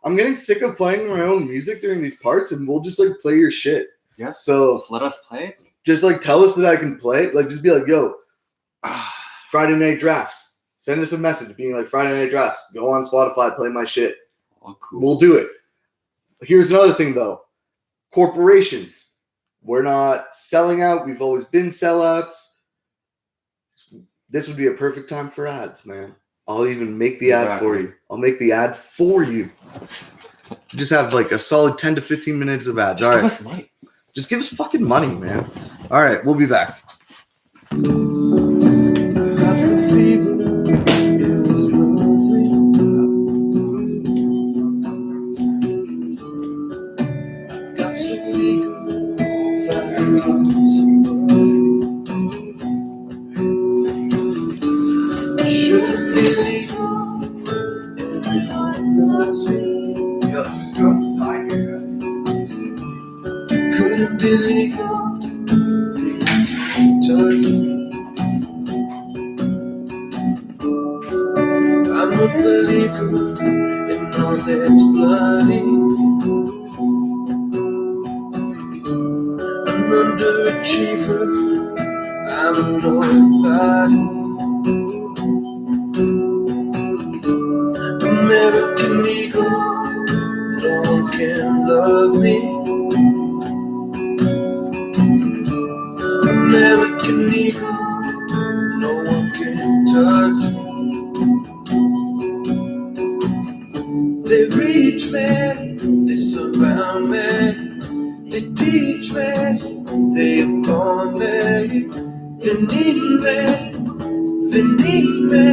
C: I'm getting sick of playing my own music during these parts, and we'll just like play your shit.
A: Yeah.
C: So
A: just let us play it.
C: Just like tell us that I can play. Like just be like, yo, Friday Night Drafts. Send us a message being like Friday Night Drafts. Go on Spotify, play my shit.
A: Oh, cool.
C: We'll do it. Here's another thing though. Corporations. We're not selling out. We've always been sellouts. This would be a perfect time for ads, man. I'll even make the ad for you. I'll make the ad for you. Just have like a solid 10 to 15 minutes of ads.
A: Just give us money.
C: Just give us fucking money, man. All right, we'll be back.
B: Couldn't believe I'm a believer in all that's bloody. An underachiever, I'm a nobody. American Eagle, no one can love me. American Eagle, no one can touch me. They reach me, they surround me, they teach me, they upon me. They need me, they need me,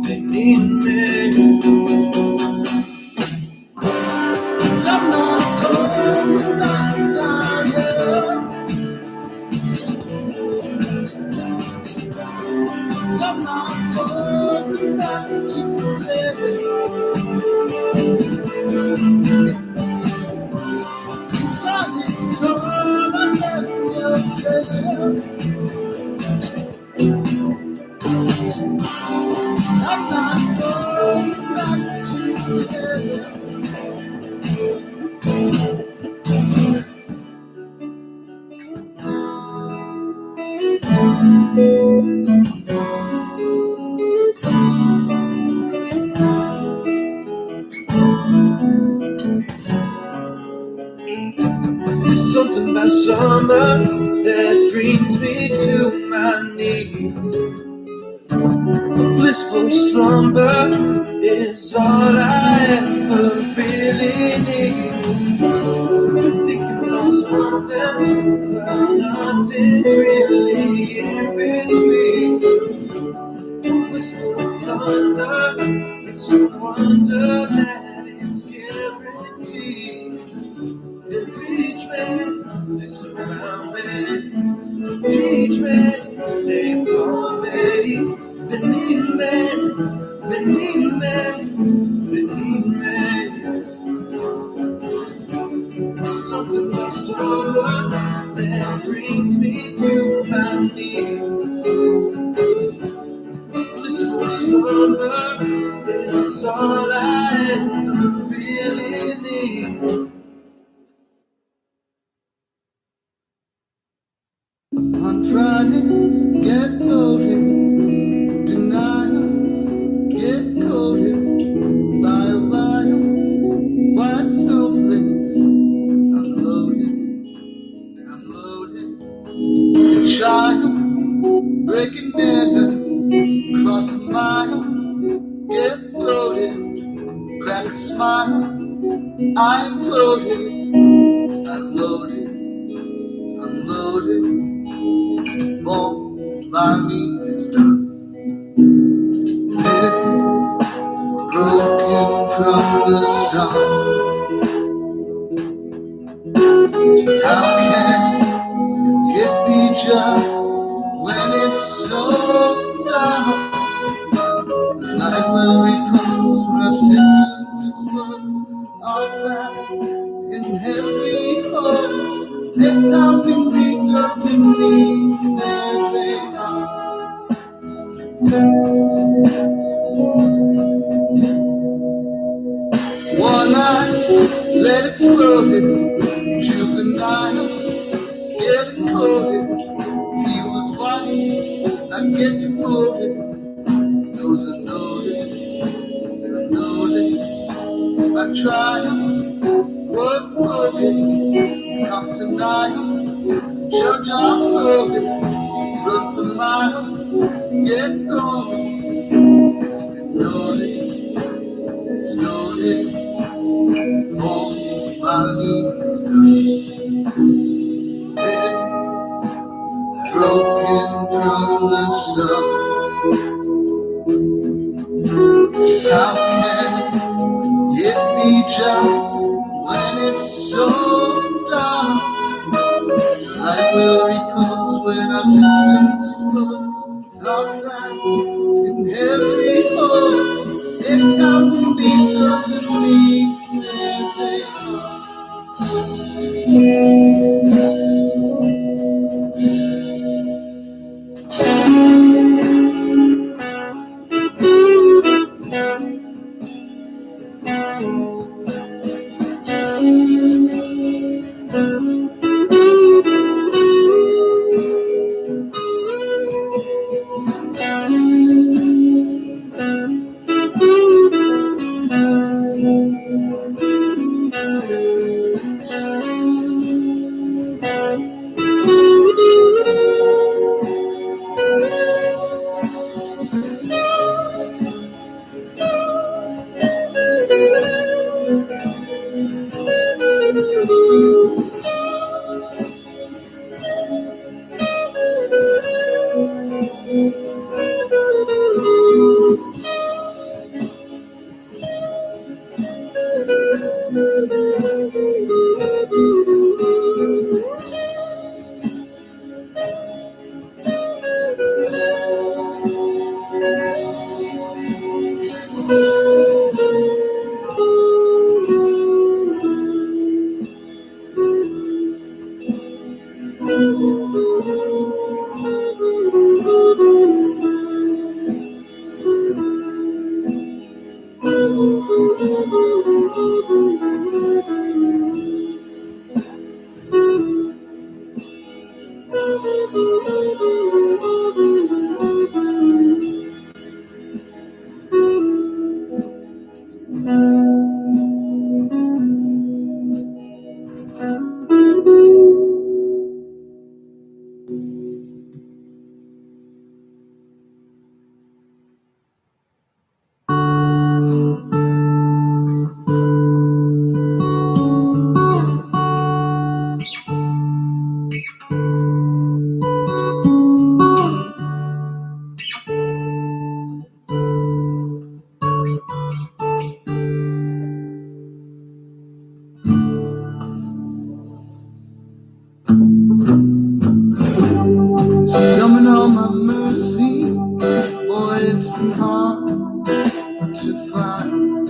B: they need me. 'Cause I'm not cold, I'm lying. I'm not going back to heaven. 'Cause I did so I never failed. I'm not going back to heaven. There's something about summer that brings me to Blissful slumber is all I ever really need. Thinking about something, but nothing's really in between. Blissful thunder, it's a wonder that it's guaranteed. And reach me, this around me, teach me, they call me, they need me, they need me, they need me. There's something about summer that brings me to my knees. Blissful summer is all I ever really need. On Fridays, get loaded, denial, get coated by a vial, white snowflakes. I'm loaded, a child, breaking never, cross a mile, get bloated, crack a smile, I'm loaded, unloaded. All I need is done. Head broken from the start. How can it be just when it's so dark? The light will repose where systems disperse are found in heavy holes. And how can we doesn't mean there's a heart. One eye, let it explode, juvenile, get it coated. Feels white, I get devoted. Those are noticed. My trial was bogus, constant denial, judge unloaded. Run for miles, get going. It's been noted, all I need is done. Head broken from the start. How can it be just when it's so dark? Light will repose when our systems dispose our flat in heavy holes. If how can be doesn't mean there's a heart. working hard to find.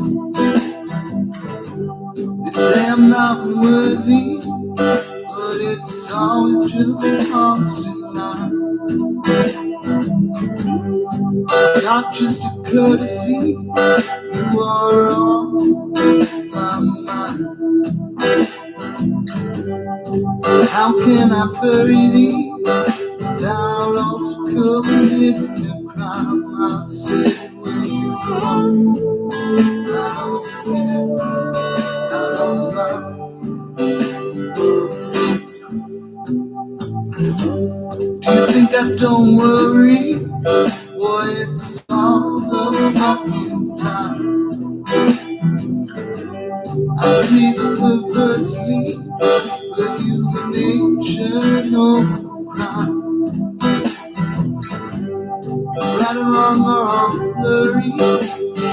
B: They say I'm not worthy, but it's always just a constant line. Not just a courtesy, you are on my mind. How can I bury thee without also committing a crime? I said when you walk, I don't care, I don't mind. Do you think I don't worry? Boy, it's all the fucking time. I breathe perversely, but human nature's no crime. Right or wrong or all blurry,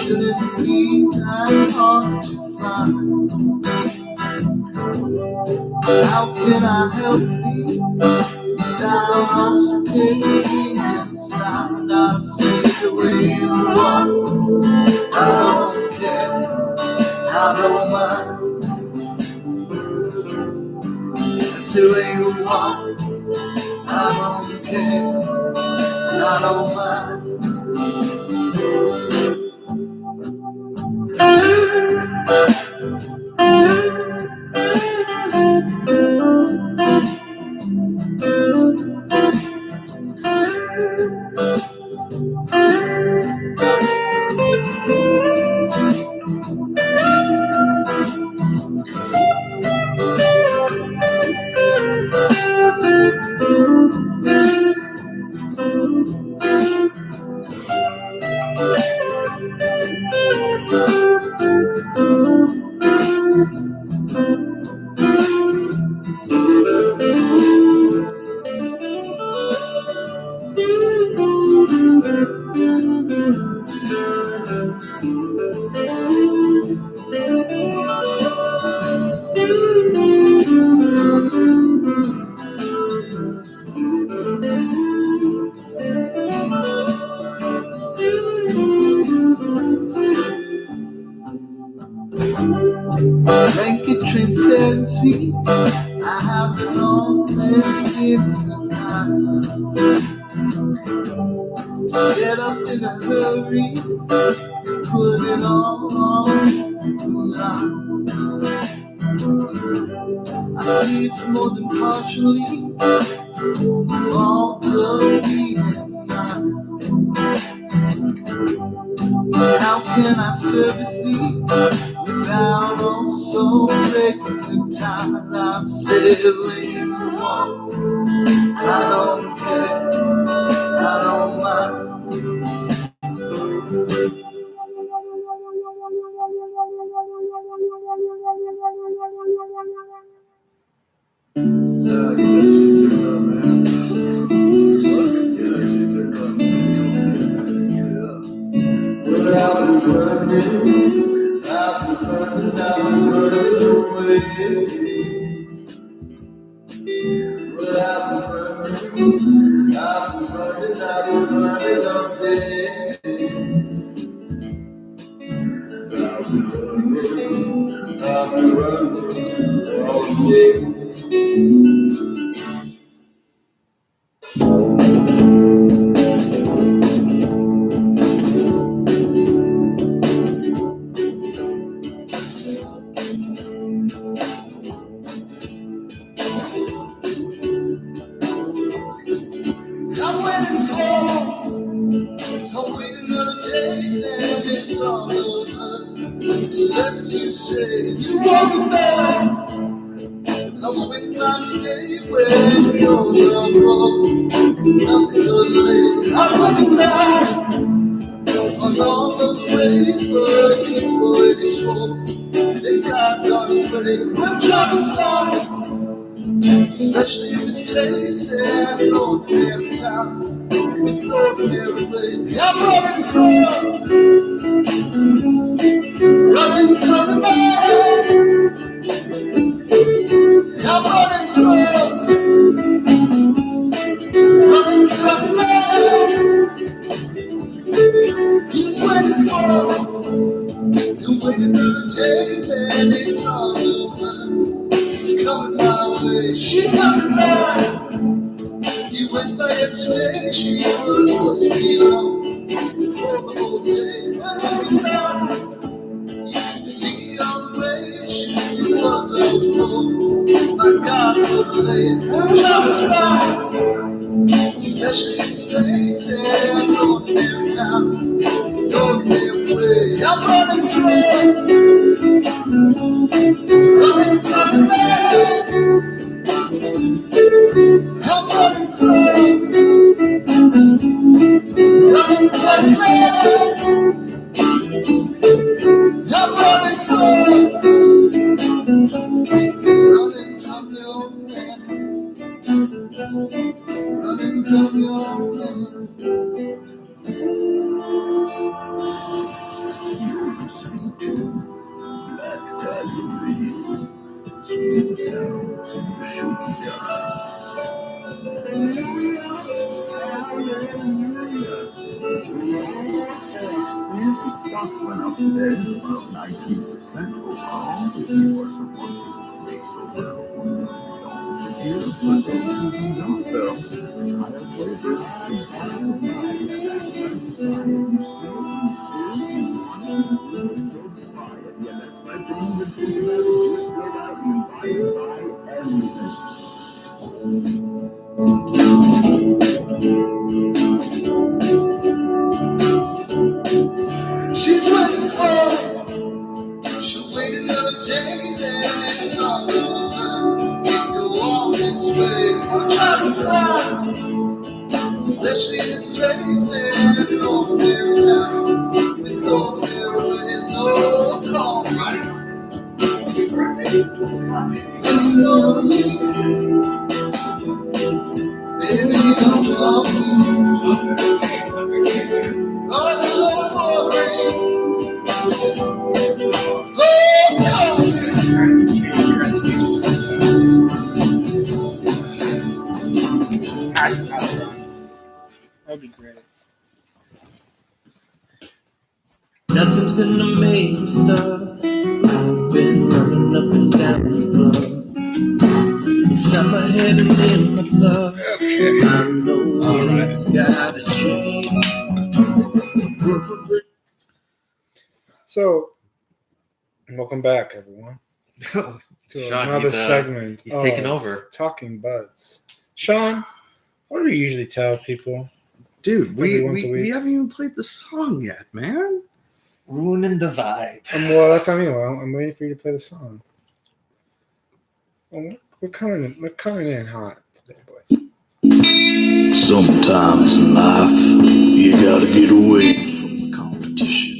B: shouldn't be that hard to find. How can I help thee without also taking a side? I say the way you walk, I don't care, I don't mind. That's the way you walk, I don't care, I don't mind. Blanket transparency, I haven't always been the kind to get up in a hurry and put it all on the line. I see it's more than partially the fault of me and mine. How can I service thee without also breaking the time? I say when you walk, I don't care, I don't mind. I'm waiting for, I'll wait another day, then it's all over. Unless you say you're walking back, I'll swing by today when you're alone. Nothing but late. I'm looking back on all of the ways, but you already swore that God's on his way. When troubles fall, especially in this place and an ordinary town with ordinary ways. I'm running from the man. I'm running from the man. wait another day, then it's all over. It's coming my way, she coming back. You went by yesterday, she was supposed to be home for the whole day. When we back, you can see all the way she was alone. My God, what a lady, Travis Fast, especially in this place and ordinary town, ordinary way. I'm running from the man. I'm running from the man. I'm running from your man. Running from your man.
E: Went up there about 19% overall. If you are someone who makes over $1 million a year, but those who do not, though, higher flavor,
B: She's waiting for, she'll wait another day, then it's all over. Can't go on this way, we're trying to survive, especially in this place and an ordinary town with ordinary ways. Oh, call me. And you know me, baby, don't call me. Oh, it's so boring.
D: That'd be great.
F: Nothing's gonna make me stop. I've been running up and down the block. Inside my head and in my thoughts. I know it's gotta change.
D: So, welcome back, everyone, to
A: Sean,
D: another segment.
A: He's taking over.
D: Talking Buds. Sean, what do we usually tell people?
C: Dude, we
D: Once a week.
C: haven't even played the song yet, man.
A: Ruining the vibe.
D: Well, that's on me. Well, I'm waiting for you to play the song. Well, we're coming in hot today, boys.
B: Sometimes in life, you gotta get away from the competition.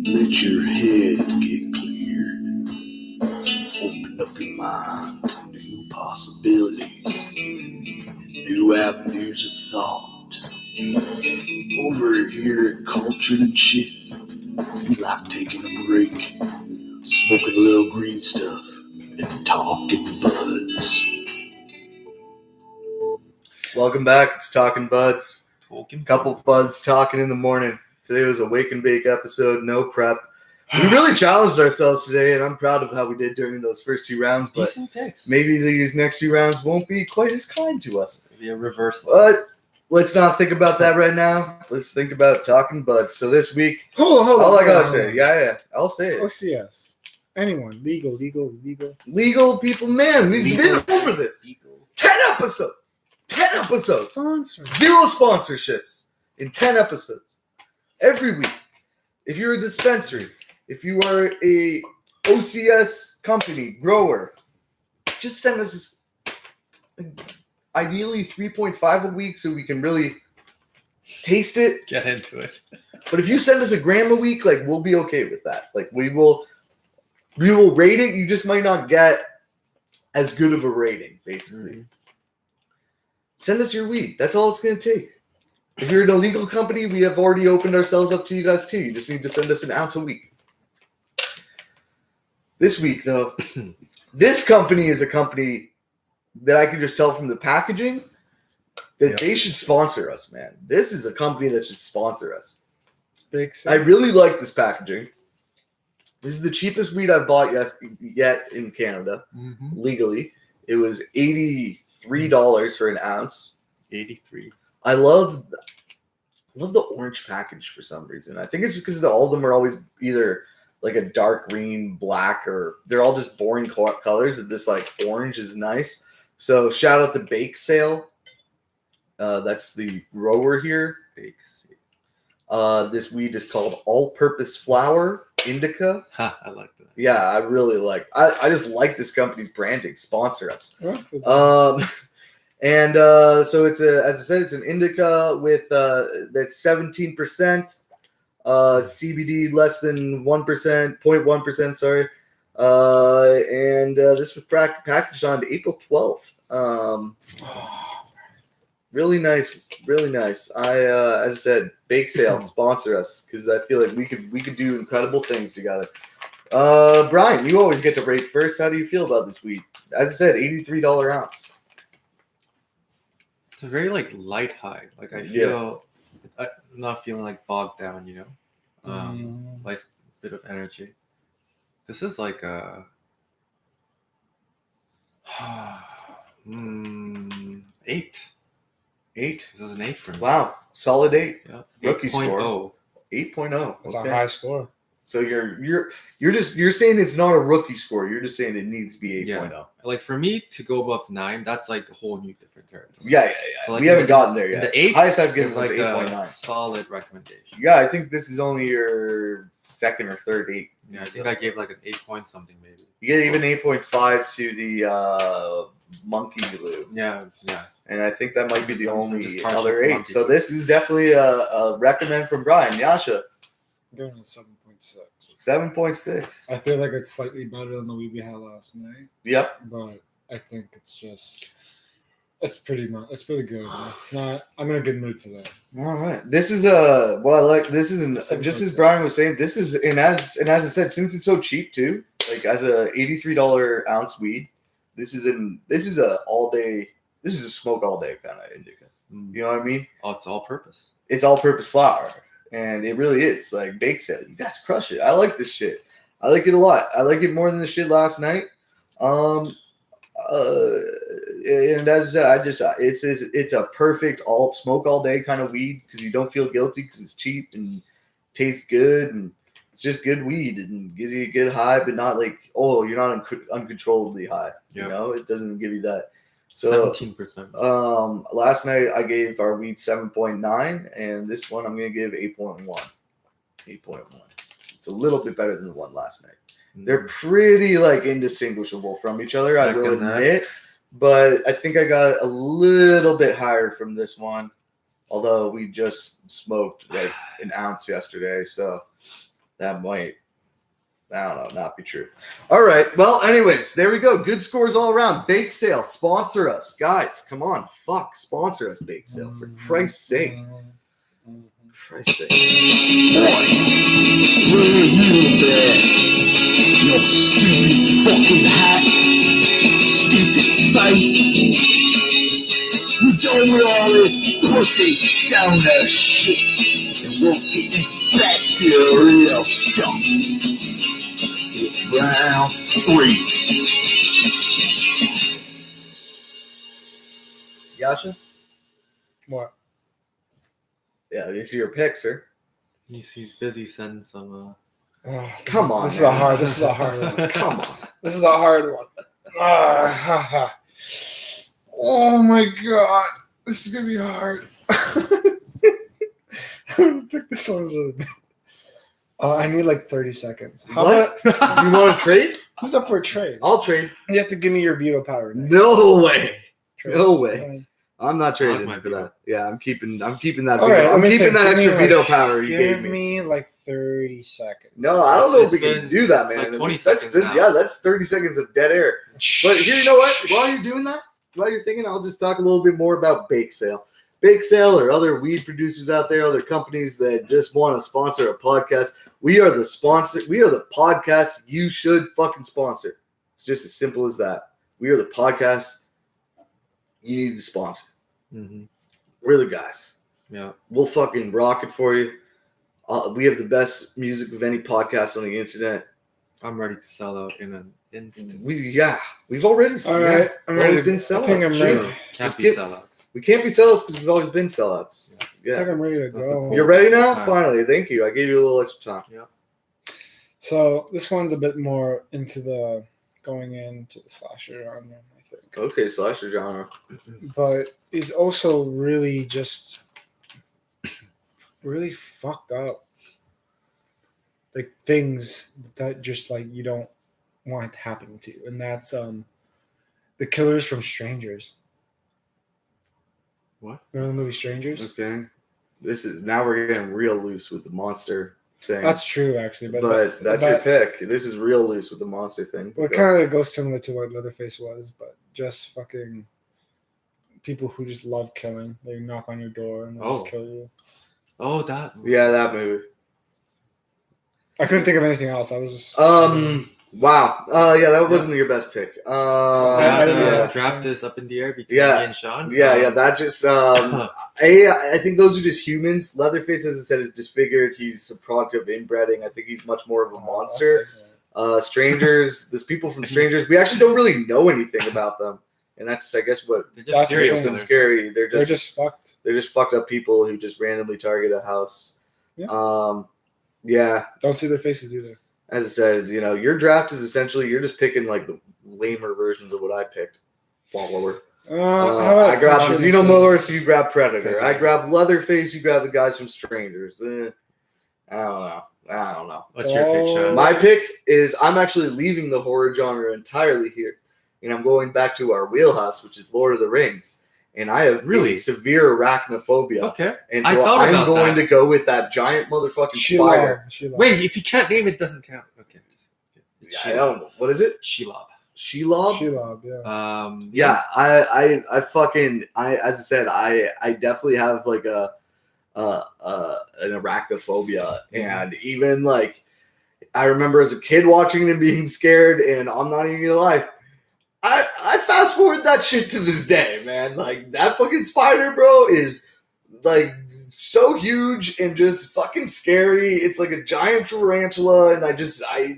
B: Let your head get cleared. Open up your mind to new possibilities, new avenues of thought. Over here at Cultured and Shit, we like taking a break, smoking a little green stuff, and talking buds.
C: Welcome back. It's Talking Buds.
A: Talking
C: Couple buds talking in the morning. Today was a wake and bake episode, no prep. We really challenged ourselves today, and I'm proud of how we did during those first 2 rounds, but
A: Decent picks.
C: maybe these next 2 rounds won't be quite as kind to us.
A: Maybe a reversal.
C: But let's not think about that right now. Let's think about Talking Buds. So this week,
D: Hold on.
C: all I gotta say, yeah, I'll say it.
D: OCS. Anyone. Legal.
C: Legal people, man, we've
A: Legal.
C: been over this. 10 episodes. 10 episodes.
D: Sponsor.
C: 0 sponsorships in 10 episodes. Every week. If you're a dispensary, if you are a OCS company, grower, just send us ideally 3.5 a week so we can really taste it.
A: Get into it.
C: But if you send us a gram a week, like, we'll be okay with that. Like, we will rate it. You just might not get as good of a rating, basically.
A: Mm-hmm.
C: Send us your weed. That's all it's going to take. If you're an illegal company, we have already opened ourselves up to you guys too. You just need to send us an ounce a week. This week, though, this company is a company that I can just tell from the packaging that they should sponsor us, man. This is a company that should sponsor us.
D: Big
C: I
D: sale.
C: really like this packaging. This is the cheapest weed I've bought yet in Canada, legally. It was $83 for an ounce.
A: 83.
C: I love the orange package for some reason. I think it's just because all of them are always either like a dark green, black, or they're all just boring colors. That this like orange is nice. So shout out to Bake Sale. That's the grower here.
A: Big.
C: This weed is called All-Purpose Flower Indica.
A: Ha, I like that.
C: Yeah, I really like. I just like this company's branding. Sponsor us. And so it's as I said, it's an indica with that's 17%, CBD less than 1%, 0.1%. Sorry, and this was packaged on April 12th. Really nice, really nice. As I said, Bake Sale sponsor us because I feel like we could do incredible things together. Brian, you always get to rate first. How do you feel about this weed? As I said, $83 ounce.
A: It's a very like light high. Like I feel, I'm not feeling like bogged down. You know, nice bit of energy. This is like a 8. 8. This is an 8 for me.
C: Wow, solid 8.
A: Yeah.
C: Rookie
A: 8.0.
C: score. 8.0.
D: That's
C: Okay.
D: a high score.
C: So you're saying it's not a rookie score. You're just saying it needs to be 8.0.
A: Yeah. Like for me to go above 9, that's like a whole new different territory.
C: Yeah.
A: So like
C: we haven't gotten there yet.
A: The 8
C: highest I've given
A: is
C: was
A: like
C: 8.9.
A: a solid recommendation.
C: Yeah, I think this is only your second or third 8.
A: Yeah, I think I gave like an 8 point something maybe.
C: You get even 8.5 to the monkey glue.
A: Yeah.
C: And I think that might be the only
A: Just partial
C: other
A: to
C: 8.
A: monkey
C: So
A: glue.
C: this is definitely a recommend from Brian. Yasha,
D: I'm going with 7.6.
C: 7.6.
D: I feel like it's slightly better than the weed we had last night,
C: Yep.
D: but I think it's pretty good. It's not. I'm in a good mood today.
C: All right. This is what I like. This is just as Brian was saying. This is and as I said, since it's so cheap too, like as a $83 ounce weed, this is a all day. This is a smoke all day kind of indica. You know what I mean?
A: Oh, it's all purpose.
C: It's all purpose flour, and it really is like Bake Sale. You guys crush it. I like this shit. I like it a lot. I like it more than the shit last night. And as I said, it's a perfect all smoke all day kind of weed because you don't feel guilty because it's cheap and tastes good and it's just good weed and gives you a good high, but not like you're not uncontrollably high.
A: Yeah.
C: You know, it doesn't give you that. So
A: 17%.
C: last night I gave our weed 7.9, and this one I'm gonna give 8.1. 8.1. It's a little bit better than the one last night. They're pretty like indistinguishable from each other, I will admit. But I think I got a little bit higher from this one. Although we just smoked like an ounce yesterday, so that might, I don't know, not be true. All right. Well, anyways, there we go. Good scores all around. Bake Sale, sponsor us. Guys, come on. Fuck, sponsor us, Bake Sale. For Christ's sake. Christ's sake.
B: Where you there? Your stupid fucking hat. Stupid face. You done with all this pussy stoner shit. And we'll get you back to your real stuff. It's round 3.
C: Yasha?
D: What?
C: Yeah, these are your picks, sir.
A: He's busy sending some.
C: Come on.
D: This is
C: man.
D: a hard. This is a hard one.
C: Come on.
D: This is a hard one. Oh my god, this is gonna be hard. I'm gonna pick this one really bad. I need like 30 seconds.
C: What? You want to trade?
D: Who's up for a trade?
C: I'll trade.
D: You have to give me your veto power. next.
C: No way.
D: Trade.
C: No way. I'm not trading
A: my
C: for
A: veto.
C: that. Yeah, I'm keeping that.
D: All right,
C: I'm
D: let me
C: keeping
D: think.
C: that
D: Give me,
C: extra
D: like,
C: veto power you
D: Give
C: gave me.
D: me like 30 seconds.
C: No, I don't know if
A: It's
C: we can
A: been-
C: do that,
A: it's
C: man.
A: like 20
C: that's
A: seconds now.
C: yeah, that's 30 seconds of dead air. But here, you know what? While you're doing that, while you're thinking, I'll just talk a little bit more about Bake Sale. Bake Sale or other weed producers out there, other companies that just want to sponsor a podcast. We are the sponsor. We are the podcast you should fucking sponsor. It's just as simple as that. We are the podcast you need to sponsor.
A: Mm-hmm.
C: We're the guys.
A: Yeah.
C: We'll fucking rock it for you. We have the best music of any podcast on the internet.
A: I'm ready to sell out in an instant.
C: We've already.
D: All right, I'm ready.
C: Been
D: I
C: sellouts.
D: think I'm
C: Sure.
D: ready.
A: Can't be sellouts.
C: We can't be sellouts because we've always been sellouts.
A: Yes.
D: I
C: Yeah.
D: think I'm ready to
A: That's the
D: go.
A: point.
C: You're ready now?
A: Time.
C: Finally. Thank you. I gave you a little extra time.
D: So this one's a bit more into the going into the slasher genre, I think.
C: Okay, slasher genre.
D: But is also really just really fucked up. Like things that just like you don't want to happen to you. And that's the killers from Strangers.
A: What?
D: Remember the movie Strangers?
C: Okay. Now we're getting real loose with the monster thing.
D: That's true actually.
C: but that's your pick. This is real loose with the monster thing.
D: Well, it kind of goes similar to what Leatherface was, but just fucking people who just love killing. They knock on your door and they'll just kill you.
A: Oh, that.
C: Yeah, that movie.
D: I couldn't think of anything else. I was just
C: Wow. Yeah, that wasn't your best pick.
A: The draft is up in the air between me and Sean.
C: Yeah. That just I think those are just humans. Leatherface, as I said, is disfigured. He's a product of inbreeding. I think he's much more of a monster. Strangers, there's people from Strangers. We actually don't really know anything about them, and that's I guess what
A: They're just
C: makes them scary. They're just
D: fucked.
C: They're just fucked up people who just randomly target a house.
D: Yeah.
C: Yeah.
D: Don't see their faces either.
C: As I said, your draft is essentially you're just picking like the lamer versions of what I picked. Follower. I grabbed Xenomorph, you grab Predator. I grabbed Leatherface, you grab the guys from Strangers. I don't know.
A: What's your pick, Sean?
C: My pick is I'm actually leaving the horror genre entirely here, and I'm going back to our wheelhouse, which is Lord of the Rings. And I have really severe arachnophobia.
A: Okay.
C: And so I'm going to go with that giant motherfucking spider.
D: Shelob.
A: Wait, if you can't name it, doesn't count. Okay.
C: I don't know. What is it?
A: Shelob.
D: Shelob, yeah.
C: Yeah, I fucking as I said, I definitely have like an arachnophobia, and even like I remember as a kid watching it and being scared, and I'm not even gonna lie. I fast forward that shit to this day, man. Like that fucking spider, bro, is like so huge and just fucking scary. It's like a giant tarantula, and I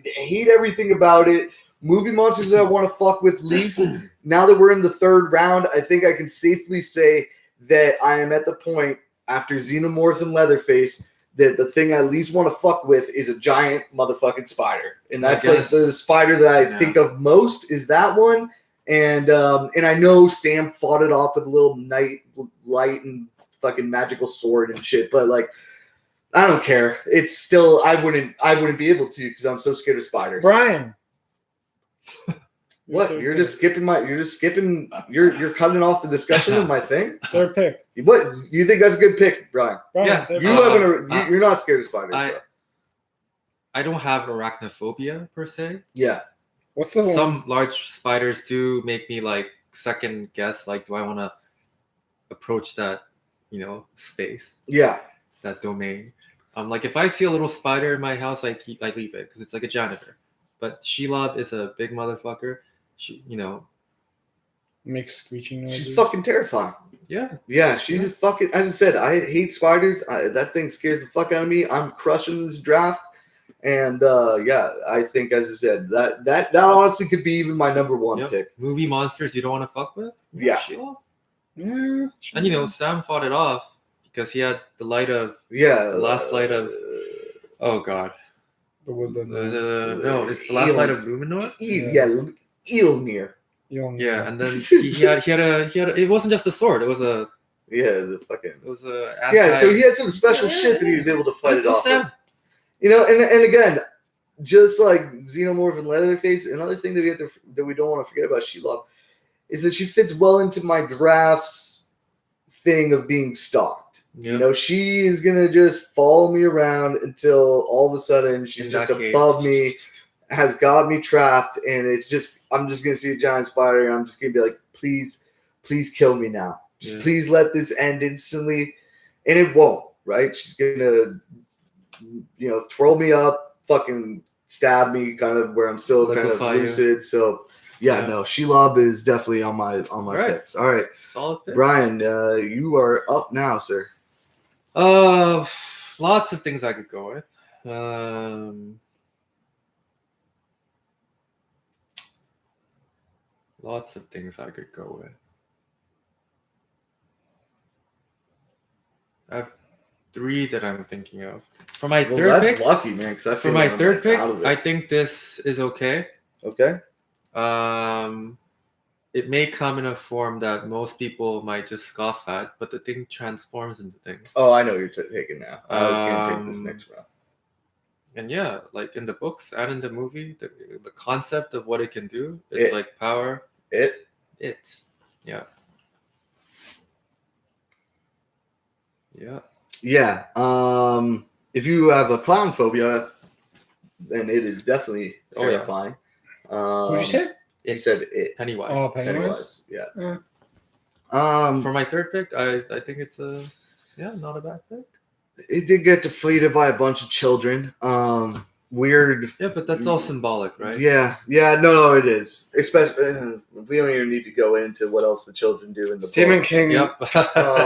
C: hate everything about it. Movie monsters that I want to fuck with least. Now that we're in the third round, I think I can safely say that I am at the point after Xenomorph and Leatherface that the thing I least want to fuck with is a giant motherfucking spider. And that's like the spider that I think of most is that one. And I know Sam fought it off with a little night light and fucking magical sword and shit, but like I don't care. It's still I wouldn't be able to because I'm so scared of spiders.
D: Brian.
C: What? You're skipping you're cutting off the discussion of my thing?
D: Third pick.
C: What? You think that's a good pick, Brian?
A: Yeah.
C: You're not scared of spiders.
A: I don't have arachnophobia per se.
C: Yeah.
D: What's the
A: Some large spiders do make me like second guess, like, do I want to approach that, space?
C: Yeah.
A: That domain. Like if I see a little spider in my house, I leave it because it's like a janitor. But Shelob is a big motherfucker. She,
D: makes screeching noises.
C: She's fucking terrifying.
A: Yeah.
C: Yeah, she's a fucking. As I said, I hate spiders. That thing scares the fuck out of me. I'm crushing this draft. And I think, as I said, that honestly could be even my number one pick.
A: Movie monsters you don't want to fuck with?
C: Yeah.
A: Shelob?
D: Yeah.
A: And Sam fought it off because he had the light of the last light of oh god.
D: The woodland.
A: No, it's the last light of Luminor.
C: Eilnir.
A: Yeah, and then he had it wasn't just a sword, it was a
C: so he had some special shit that he was able to fight it off with. And again, just like Xenomorph and Leatherface, another thing that we don't want to forget about Shelob is that she fits well into my drafts thing of being stalked. Yep. She is gonna just follow me around until all of a sudden she's just above me, has got me trapped, and I'm just gonna see a giant spider, and I'm just gonna be like, please kill me now. Just please let this end instantly, and it won't. Right? She's gonna twirl me up, fucking stab me, kind of where I'm still kind of lucid. So. No, Shelob is definitely on my picks. All right,
A: solid pick.
C: Brian, you are up now, sir.
A: Lots of things I could go with. Lots of things I could go with. I have 3 that I'm thinking of. For my third
C: that's
A: pick,
C: lucky, man. Because I
A: for
C: feel
A: my
C: like I'm,
A: third
C: like,
A: pick,
C: out of it.
A: I think this is okay.
C: Okay.
A: It may come in a form that most people might just scoff at, but the thing transforms into things.
C: Oh, I know what you're taking now. I was going to take this next round.
A: And yeah, like in the books and in the movie, the concept of what it can do, it's like power.
C: It.
A: Yeah. Yeah.
C: Yeah. If you have a clown phobia, then it is definitely terrifying.
D: What'd you say?
C: He said it.
A: Pennywise.
D: Oh, Pennywise.
C: Yeah.
A: For my third pick, I think it's not a bad pick.
C: It did get defeated by a bunch of children. Weird.
A: Yeah, but that's all symbolic, right?
C: Yeah. No, it is. Especially, we don't even need to go into what else the children do in the
D: Stephen
C: book.
D: King.
A: Yep.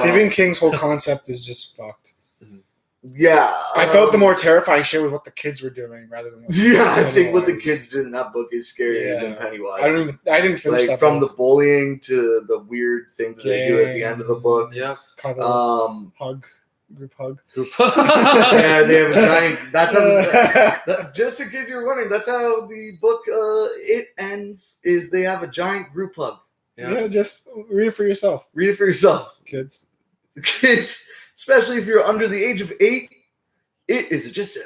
D: Stephen King's whole concept is just fucked.
C: Yeah.
D: I felt the more terrifying shit was what the kids were doing rather than.
C: I think what the kids did in that book is scarier than Pennywise.
D: I didn't finish that
C: from
D: book.
C: the bullying to the weird thing that they do at the end of the book.
A: Yeah.
D: Cuddle, hug, group hug.
C: Yeah, they have a giant. That's how. Just in case you're wondering, that's how the book it ends. Is they have a giant group hug.
D: Yeah, just read it for yourself.
C: Read it for yourself,
D: kids.
C: Kids, especially if you're under the age of 8, it is just a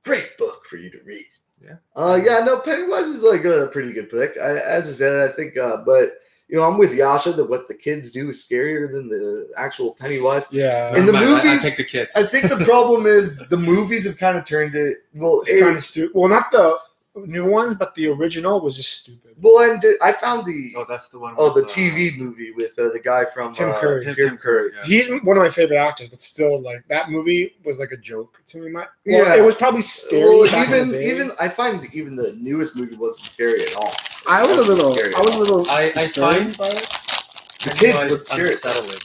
C: great book for you to read.
A: Yeah.
C: No, Pennywise is like a pretty good pick. As I said, I think, but I'm with Yasha that what the kids do is scarier than the actual Pennywise.
D: Yeah.
C: In the movies,
A: I pick the kids.
C: I think the problem is the movies have kind of turned it. Well,
D: It's kind of stupid. Well, not the new ones, but the original was just stupid.
C: Well, and I found the
A: that's the one.
C: the TV movie with the guy from
D: Tim Curry.
C: Tim Curry.
A: Yeah.
D: He's one of my favorite actors, but still, like that movie was like a joke to me.
C: Yeah.
D: It was probably scary.
C: Well,
D: back in the day.
C: even I find even the newest movie wasn't scary at all.
D: I was a little.
A: I find
D: by it.
C: The kids look scary.
A: Unsettling.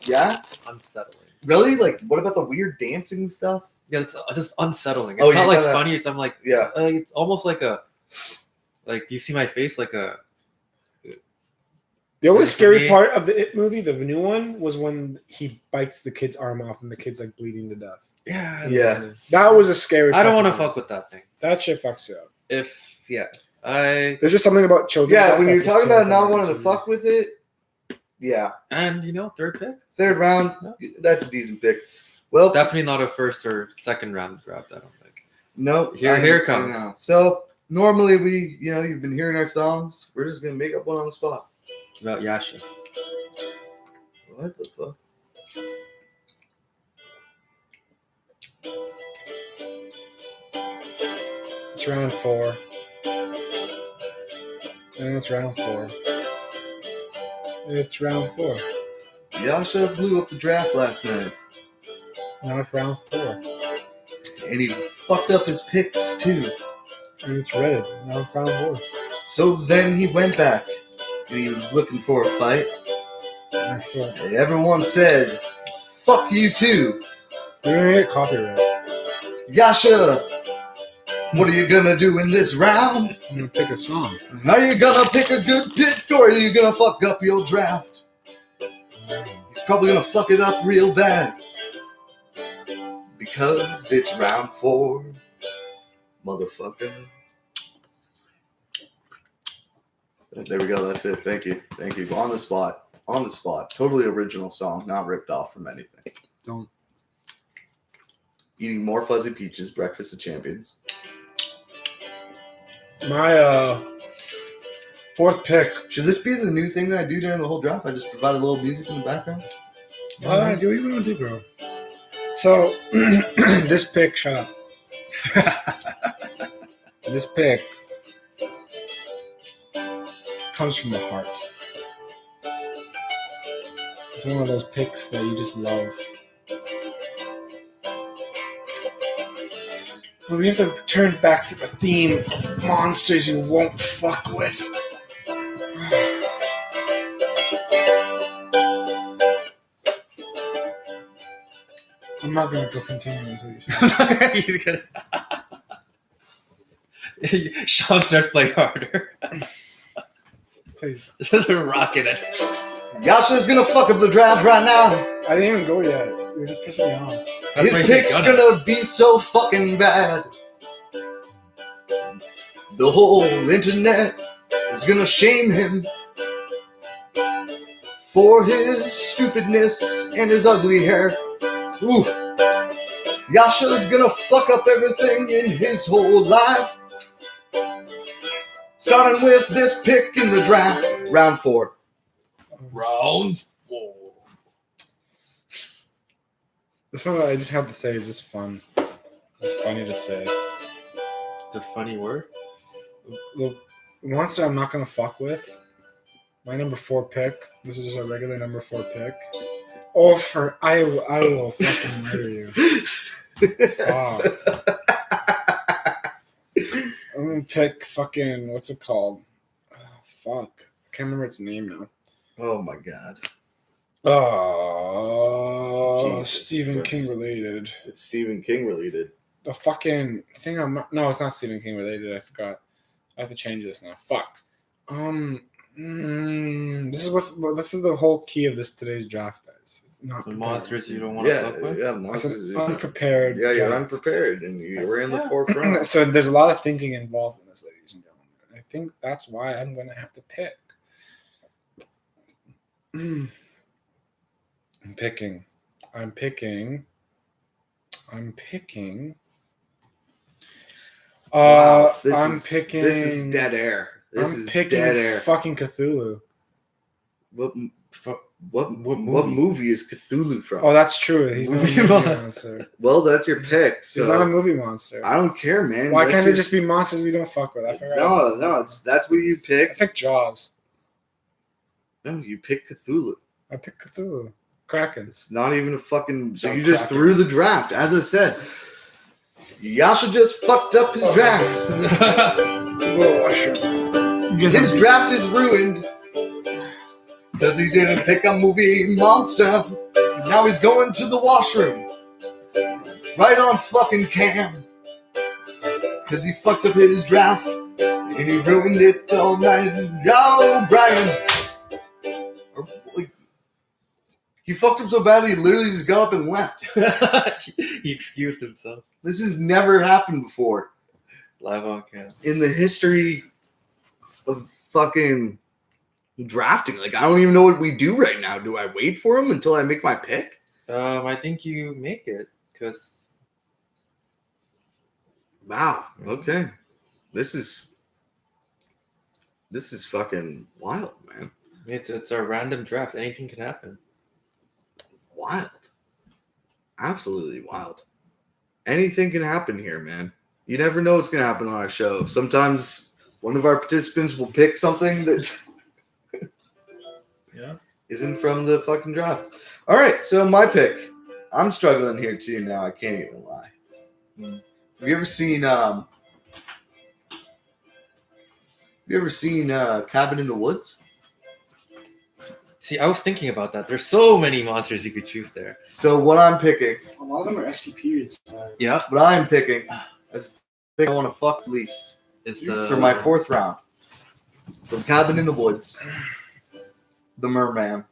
C: Yeah,
A: Unsettling.
C: really? Like, what about the weird dancing stuff?
A: Yeah, it's just unsettling.
C: Oh,
A: It's not like
C: kinda-
A: funny. I'm like,
C: Yeah.
A: it's almost like do you see my face? Like a.
D: The only
A: For
D: scary
A: me-
D: part of the It movie, the new one, was when he bites the kid's arm off and the kid's like bleeding to death.
A: Yeah.
C: Yeah.
D: That was a scary.
A: I don't want to
D: part.
A: fuck with that thing.
D: That shit fucks you up.
A: There's
D: just something about children.
C: Yeah, when
D: that
C: you're
D: fucks
C: talking
D: us
C: about not
D: terrifying
C: wanting to
D: me.
C: fuck with it, yeah.
A: And third pick.
C: Third round, that's a decent pick. Well,
A: Definitely not a first or second round draft. I don't think.
C: no.
A: Here it comes.
C: Now. So normally we, you've been hearing our songs. We're just gonna make up one on the spot.
A: About Yasha.
C: What the fuck?
D: It's round 4. And it's round 4. It's round 4.
C: Yasha blew up the draft last night,
D: Now it's round 4.
C: and he fucked up his picks too.
D: And it's red. Now it's round 4.
C: So then he went back, and he was looking for a fight.
D: Round 4.
C: And everyone said, "Fuck you too,
D: You're gonna get copyright.
C: Yasha. What are you gonna do in this round?
D: I'm gonna pick a song.
C: Are you gonna pick a good pick, or are you gonna fuck up your draft? He's probably gonna fuck it up real bad, because it's round 4, motherfucker." There we go. That's it. Thank you. On the spot. Totally original song, not ripped off from anything.
D: Don't.
C: Eating more fuzzy peaches, breakfast of champions.
D: My 4th pick.
C: Should this be the new thing that I do during the whole draft? I just provide a little music in the background?
D: Do you want to do, bro? So, this pick, shut up. This pick comes from the heart. It's one of those picks that you just love. But we have to turn back to the theme of monsters you won't fuck with. I'm not gonna go continue until you start.
A: He's gonna. Sean starts playing harder.
D: Please.
A: Rocking it.
C: Yasha's gonna fuck up the draft right now.
D: I didn't even go yet. You're just pissing me off.
A: That's why
C: His
A: he's
C: pick's gonna be so fucking bad. The whole internet is gonna shame him for his stupidness and his ugly hair. Ooh. Yasha's gonna fuck up everything in his whole life. Starting with this pick in the draft, round 4.
A: Round 4.
D: This one I just have to say is just fun. It's funny to say.
A: It's a funny word.
D: The monster I'm not gonna fuck with. My number 4 pick. This is just a regular number 4 pick. Oh, I will fucking murder you. Stop. I'm gonna pick fucking what's it called? Oh, fuck. I can't remember its name now.
C: Oh my god.
D: Oh,
C: Jesus
D: Stephen
C: Christ.
D: King related.
C: It's Stephen King related.
D: The fucking thing no, it's not Stephen King related. I forgot. I have to change this now. Fuck. This is the whole key of today's draft, guys. It's not
A: The
D: prepared.
A: monsters you don't want to fuck with?
C: Yeah,
D: It's
C: monsters.
D: an unprepared.
C: Yeah, you're
D: draft.
C: unprepared, and you're in the forefront.
D: So there's a lot of thinking involved in this, ladies and gentlemen. I think that's why I'm going to have to pick. I'm picking.
C: Wow,
D: I'm picking.
C: This is dead air.
D: I'm picking
C: dead air.
D: fucking Cthulhu.
C: What movie is Cthulhu from?
D: Oh, that's true. He's not a movie monster.
C: Well, that's your pick. So
D: He's not a movie monster.
C: I don't care, man.
D: Why
C: That's
D: can't
C: your-
D: it just be monsters we don't fuck with? I forgot.
C: No, that's what you
D: I
C: picked.
D: picked Jaws.
C: No, you picked Cthulhu.
D: I picked Cthulhu. Kraken.
C: It's not even a fucking. So
A: No,
C: you just
A: Kraken.
C: threw the draft. As I said, Yasha just fucked up his draft.
D: Whoa, mushroom.
C: His draft is ruined because he didn't pick a movie monster. Now he's going to the washroom. Right on fucking cam. Because he fucked up his draft and he ruined it all night. Oh, Brian. He fucked up so bad he literally just got up and left.
A: He excused himself.
C: This has never happened before
A: Live on cam.
C: in the history of fucking drafting. Like, I don't even know what we do right now. Do I wait for him until I make my pick?
A: I think you make it because
C: Wow. Okay. This is fucking wild, man.
A: it's a random draft. Anything can happen.
C: Wild. Absolutely wild. Anything can happen here, man. You never know what's going to happen on our show. Sometimes one of our participants will pick something that isn't from the fucking draft. All right, so my pick. I'm struggling here too now. I can't even lie. Have you ever seen Cabin in the Woods?
A: See, I was thinking about that. There's so many monsters you could choose there.
C: So what I'm picking,
D: A lot of them are SCP.
A: Yeah,
C: what I'm picking is the thing I want to fuck least
A: it's the
C: for my 4th round. From Cabin in the Woods, the Merman.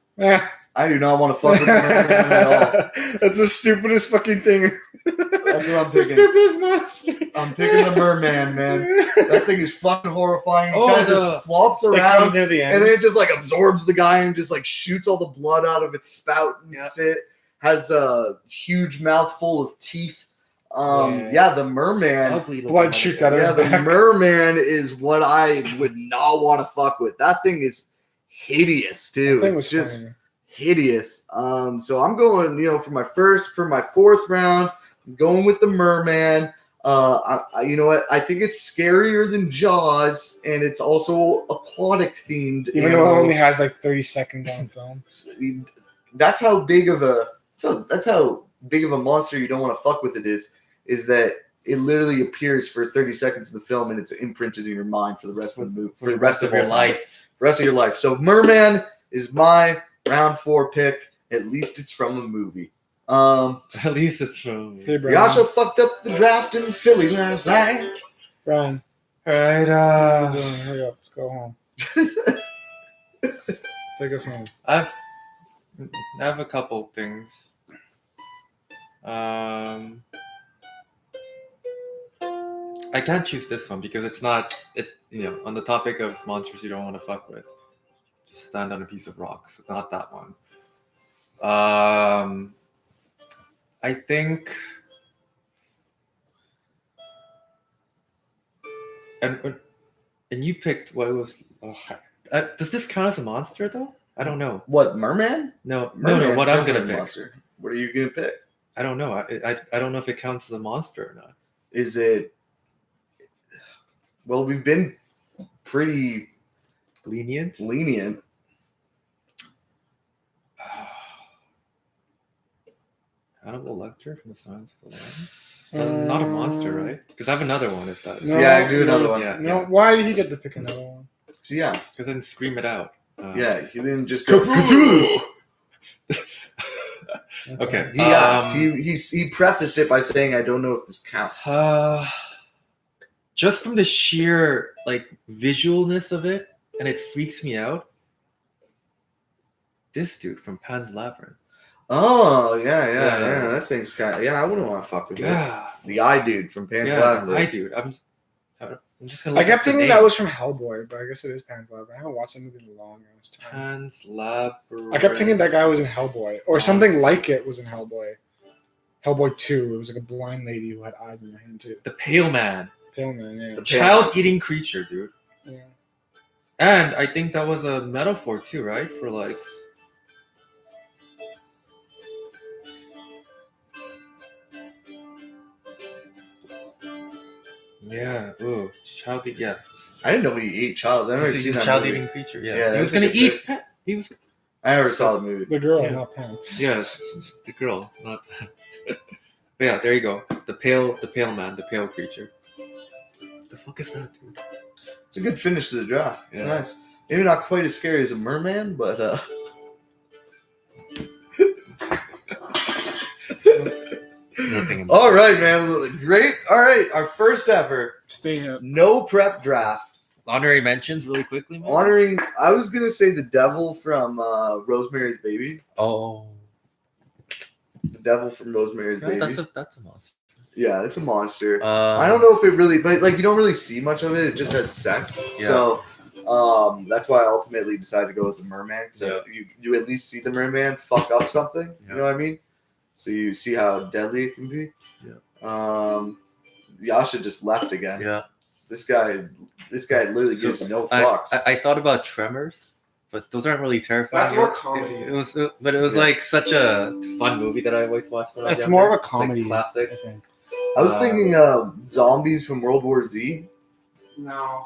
C: I do not want to fuck with the Merman at all.
D: That's the stupidest fucking thing.
C: That's what I'm
D: The
C: picking.
D: stupidest monster.
C: I'm picking the Merman, man. That thing is fucking horrifying. It
A: Oh,
C: kind of
A: the-
C: just flops
D: It
C: around.
D: comes near the
C: And
D: end.
C: then it just like absorbs the guy and just like shoots all the blood out of its spout and
A: Yeah.
C: shit. Has a huge mouthful of teeth.
A: Yeah.
C: Yeah, the Merman.
A: ugly looking
D: Blood shoots out of
C: Yeah,
D: his
C: the
D: back.
C: Merman is what I would not want to fuck with. That thing is hideous too.
D: That thing
C: It's
D: was
C: just
D: funny.
C: hideous. So I'm going, for my 4th round. I'm going with the Merman. You know what? I think it's scarier than Jaws, and it's also aquatic themed.
D: Even though it only has like 30 seconds on film.
C: That's how big of a monster you don't want to fuck with it is that it literally appears for 30 seconds in the film and it's imprinted in your mind for the rest of the movie,
A: for the rest of your
C: all time.
A: life.
C: Rest of your life. So Merman is my round 4 pick. At least it's from a movie.
A: At least it's from.
D: Hey,
C: We
D: Brian.
C: also fucked up the draft in Philly last night.
D: Brian.
A: All right.
D: What are you doing? Hurry up. Let's go home. Take us home.
A: I have a couple things. I can't choose this one because it's not on the topic of monsters you don't want to fuck with. Just stand on a piece of rock. So not that one. I think and you picked what was does this count as a monster though? I don't know.
C: What, Merman?
A: No.
C: Merman's
A: What I'm gonna
C: definitely a
A: pick.
C: monster. What are you gonna pick?
A: I don't know. I don't know if it counts as a monster or not.
C: Is it? Well, we've been pretty
A: Lenient. Hannibal Lecter from the Silence of the Lambs. Not a monster, right? Because I have another one. If that's
D: No,
C: Yeah, do another one.
A: Yeah.
D: No, why did he get to pick another one?
C: So he asked.
A: Because then scream it out.
C: Yeah, he didn't just go
A: Cthulhu!
C: Cthulhu.
A: Okay.
C: He asked. He prefaced it by saying, "I don't know if this counts."
A: Just from the sheer visualness of it, and it freaks me out. This dude from Pan's Labyrinth.
C: Oh yeah. That thing's kind of I wouldn't want to fuck with it.
A: Yeah.
C: The eye dude from Pan's
A: Yeah,
C: Labyrinth.
A: I dude. I'm just gonna.
D: I
A: Look
D: kept
A: up the
D: thinking
A: name.
D: that was from Hellboy, but I guess it is Pan's Labyrinth. I haven't watched that movie in a long ass time.
A: Pan's Labyrinth.
D: I kept thinking that guy was in Hellboy, or something like it was in Hellboy. Hellboy 2. It was like a blind lady who had eyes in her hand too.
A: The Pale Man.
D: Pale Man, yeah.
A: Child-eating creature, dude.
D: Yeah.
A: And I think that was a metaphor too, right? For yeah, ooh, yeah.
C: I didn't know he ate childs. I've never
A: He's
C: seen
A: a
C: that
A: child-eating
C: movie.
A: creature.
C: Yeah,
A: Yeah, he was
C: that's a
A: gonna
C: good
A: eat.
C: pick.
A: He was.
C: I never saw the movie.
D: The girl,
A: Yeah.
D: not Pam.
A: Yes, the girl, not. But yeah, there you go. The pale man, the pale creature. What the fuck is that, dude?
C: It's a good finish to the draft. It's
A: Yeah.
C: nice. Maybe not quite as scary as a merman, but
A: Nothing.
C: all right, man. Great. All right, our first ever
D: Stay here.
C: no prep draft
A: Honorary mentions, really quickly. Man.
C: honoring. I was gonna say the devil from Rosemary's Baby.
A: Oh,
C: The devil from Rosemary's Baby.
A: that's a monster.
C: Yeah, it's a monster. I don't know if it really, but you don't really see much of it. It just has sex.
A: Yeah.
C: So that's why I ultimately decided to go with the merman. So you at least see the merman fuck up something.
A: Yeah.
C: You know what I mean? So you see how deadly it can be.
A: Yeah.
C: Yasha just left again.
A: Yeah.
C: This guy literally gives no fucks.
A: I thought about Tremors, but those aren't really terrifying.
D: That's more comedy.
A: It was like such a fun movie that I always watched. When I was
D: It's
A: younger.
D: more of a
A: It's like
D: comedy,
A: classic.
D: I think.
C: I was thinking zombies from World War Z.
D: No.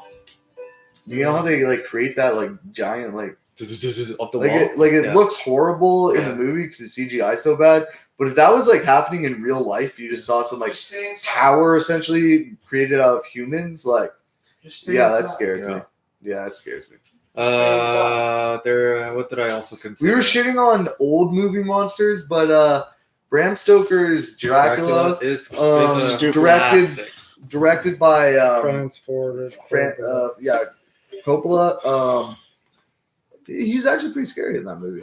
C: You know how they create that giant
A: Off the wall.
C: it looks horrible in the movie because the CGI is so bad. But if that was happening in real life, you just saw some tower essentially created out of humans. That scares me. Yeah, that scares me.
A: What did I also consider?
C: We were shitting on old movie monsters, but Bram Stoker's Dracula
A: is
C: directed by Coppola. He's actually pretty scary in that movie.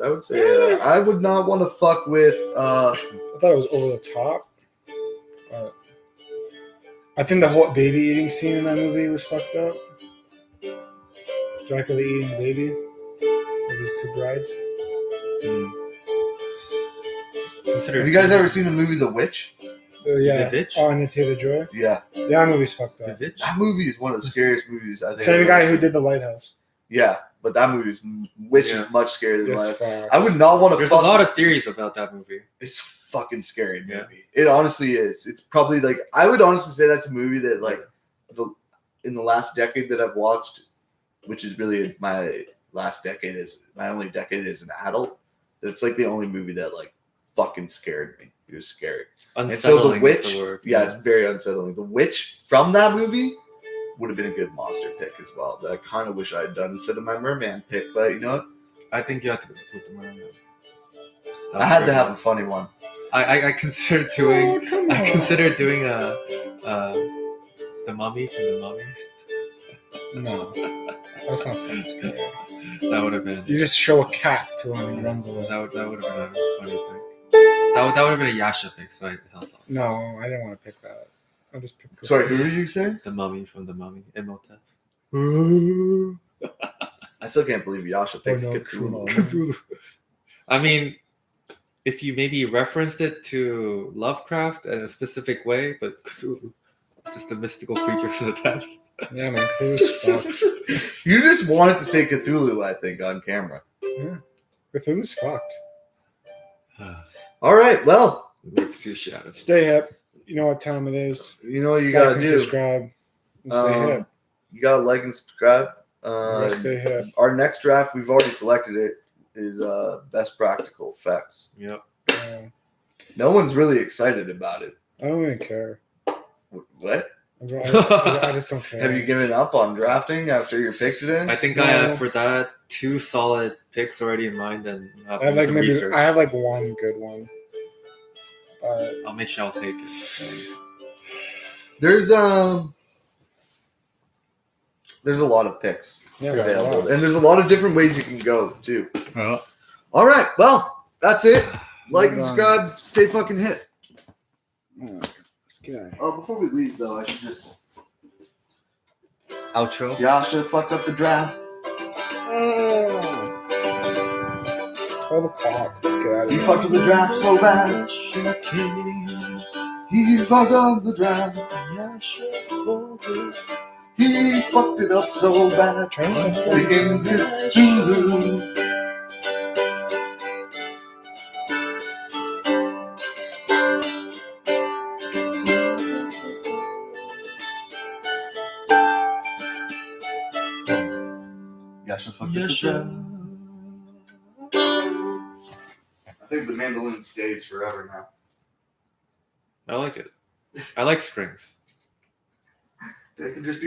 C: I would say I would not want to fuck with.
D: I thought it was over the top. I think the whole baby eating scene in that movie was fucked up. Dracula eating the baby with his two brides.
C: Have you guys ever seen the movie The Witch?
D: Yeah.
A: The Witch?
D: Oh, and Taylor Joy.
C: Yeah,
D: That movie's fucked up.
A: The Witch?
C: that movie is one of the scariest movies I think.
D: Same
C: I've
D: guy
C: ever
D: who
C: seen.
D: did The Lighthouse.
C: Yeah, but that movie is Witch
A: Yeah.
C: is much scarier than
D: It's
C: life.
D: fucked.
C: I would not want to.
A: There's a lot of theories about that movie.
C: It's fucking scary movie.
A: Yeah.
C: It honestly is. It's probably I would honestly say that's a movie that in the last decade that I've watched, which is really my last decade is my only decade as an adult. That's the only movie that fucking scared me. It was scary.
A: Unsettling
C: And so The Witch,
A: is the word.
C: yeah, it's very unsettling. The Witch from that movie would have been a good monster pick as well. That I kind of wish I had done instead of my merman pick. But you know what?
A: I think you have to go with the merman. That
C: I
A: was
C: had to
A: very
C: have
A: good.
C: a funny one.
A: I considered doing.
D: Oh, come
A: I
D: on.
A: considered doing the mummy from the mummy.
D: No, that's not fun. Scary.
A: That would have been.
D: You just show a cat to him and he runs away.
A: That would have been a funny pick. That would have been a Yasha pick, so I held off.
D: No, I didn't want to pick that. I just picked.
C: Sorry, who were you saying?
A: The mummy from the mummy. Imhotep.
C: I still can't believe Yasha picked
D: no,
C: Cthulhu.
A: I mean, if you maybe referenced it to Lovecraft in a specific way, but Cthulhu, just a mystical creature from the depths.
D: Yeah, man, Cthulhu's fucked.
C: You just wanted to say Cthulhu, I think, on camera.
D: Yeah, Cthulhu's fucked.
C: All right, well,
A: Make sushi out of it.
D: Stay hip. You know what time it is.
C: you know what you
D: Like
C: gotta
D: and
C: do.
D: subscribe. And stay hip.
C: You gotta like and subscribe.
D: Stay hip.
C: Our next draft, we've already selected it, is best practical effects.
A: Yep.
C: No one's really excited about it.
D: I don't even care.
C: What?
D: I just don't care.
C: Have you given up on drafting after your pick today?
A: I think I have for that 2 solid picks already in mind, and have
D: I have like
A: some
D: maybe
A: research.
D: I have like one good one.
A: I'll make sure I'll take it.
C: There's a lot of picks
D: Yeah,
C: available,
D: wow.
C: and there's a lot of different ways you can go too. All right, well, that's it. Like and
D: Well done.
C: subscribe. Stay fucking hit.
D: This guy.
C: Before we leave, though, I should just
A: Outro.
C: Yasha fucked up the draft.
D: It's 12 o'clock. Let's get out of
C: He
D: here.
C: fucked up the draft so bad. He fucked up the draft. He fucked it up so bad. Thinking Cthulhu. Yasha fucked up the draft. I think the mandolin stays forever now.
A: I like it. I like strings.
C: That can just be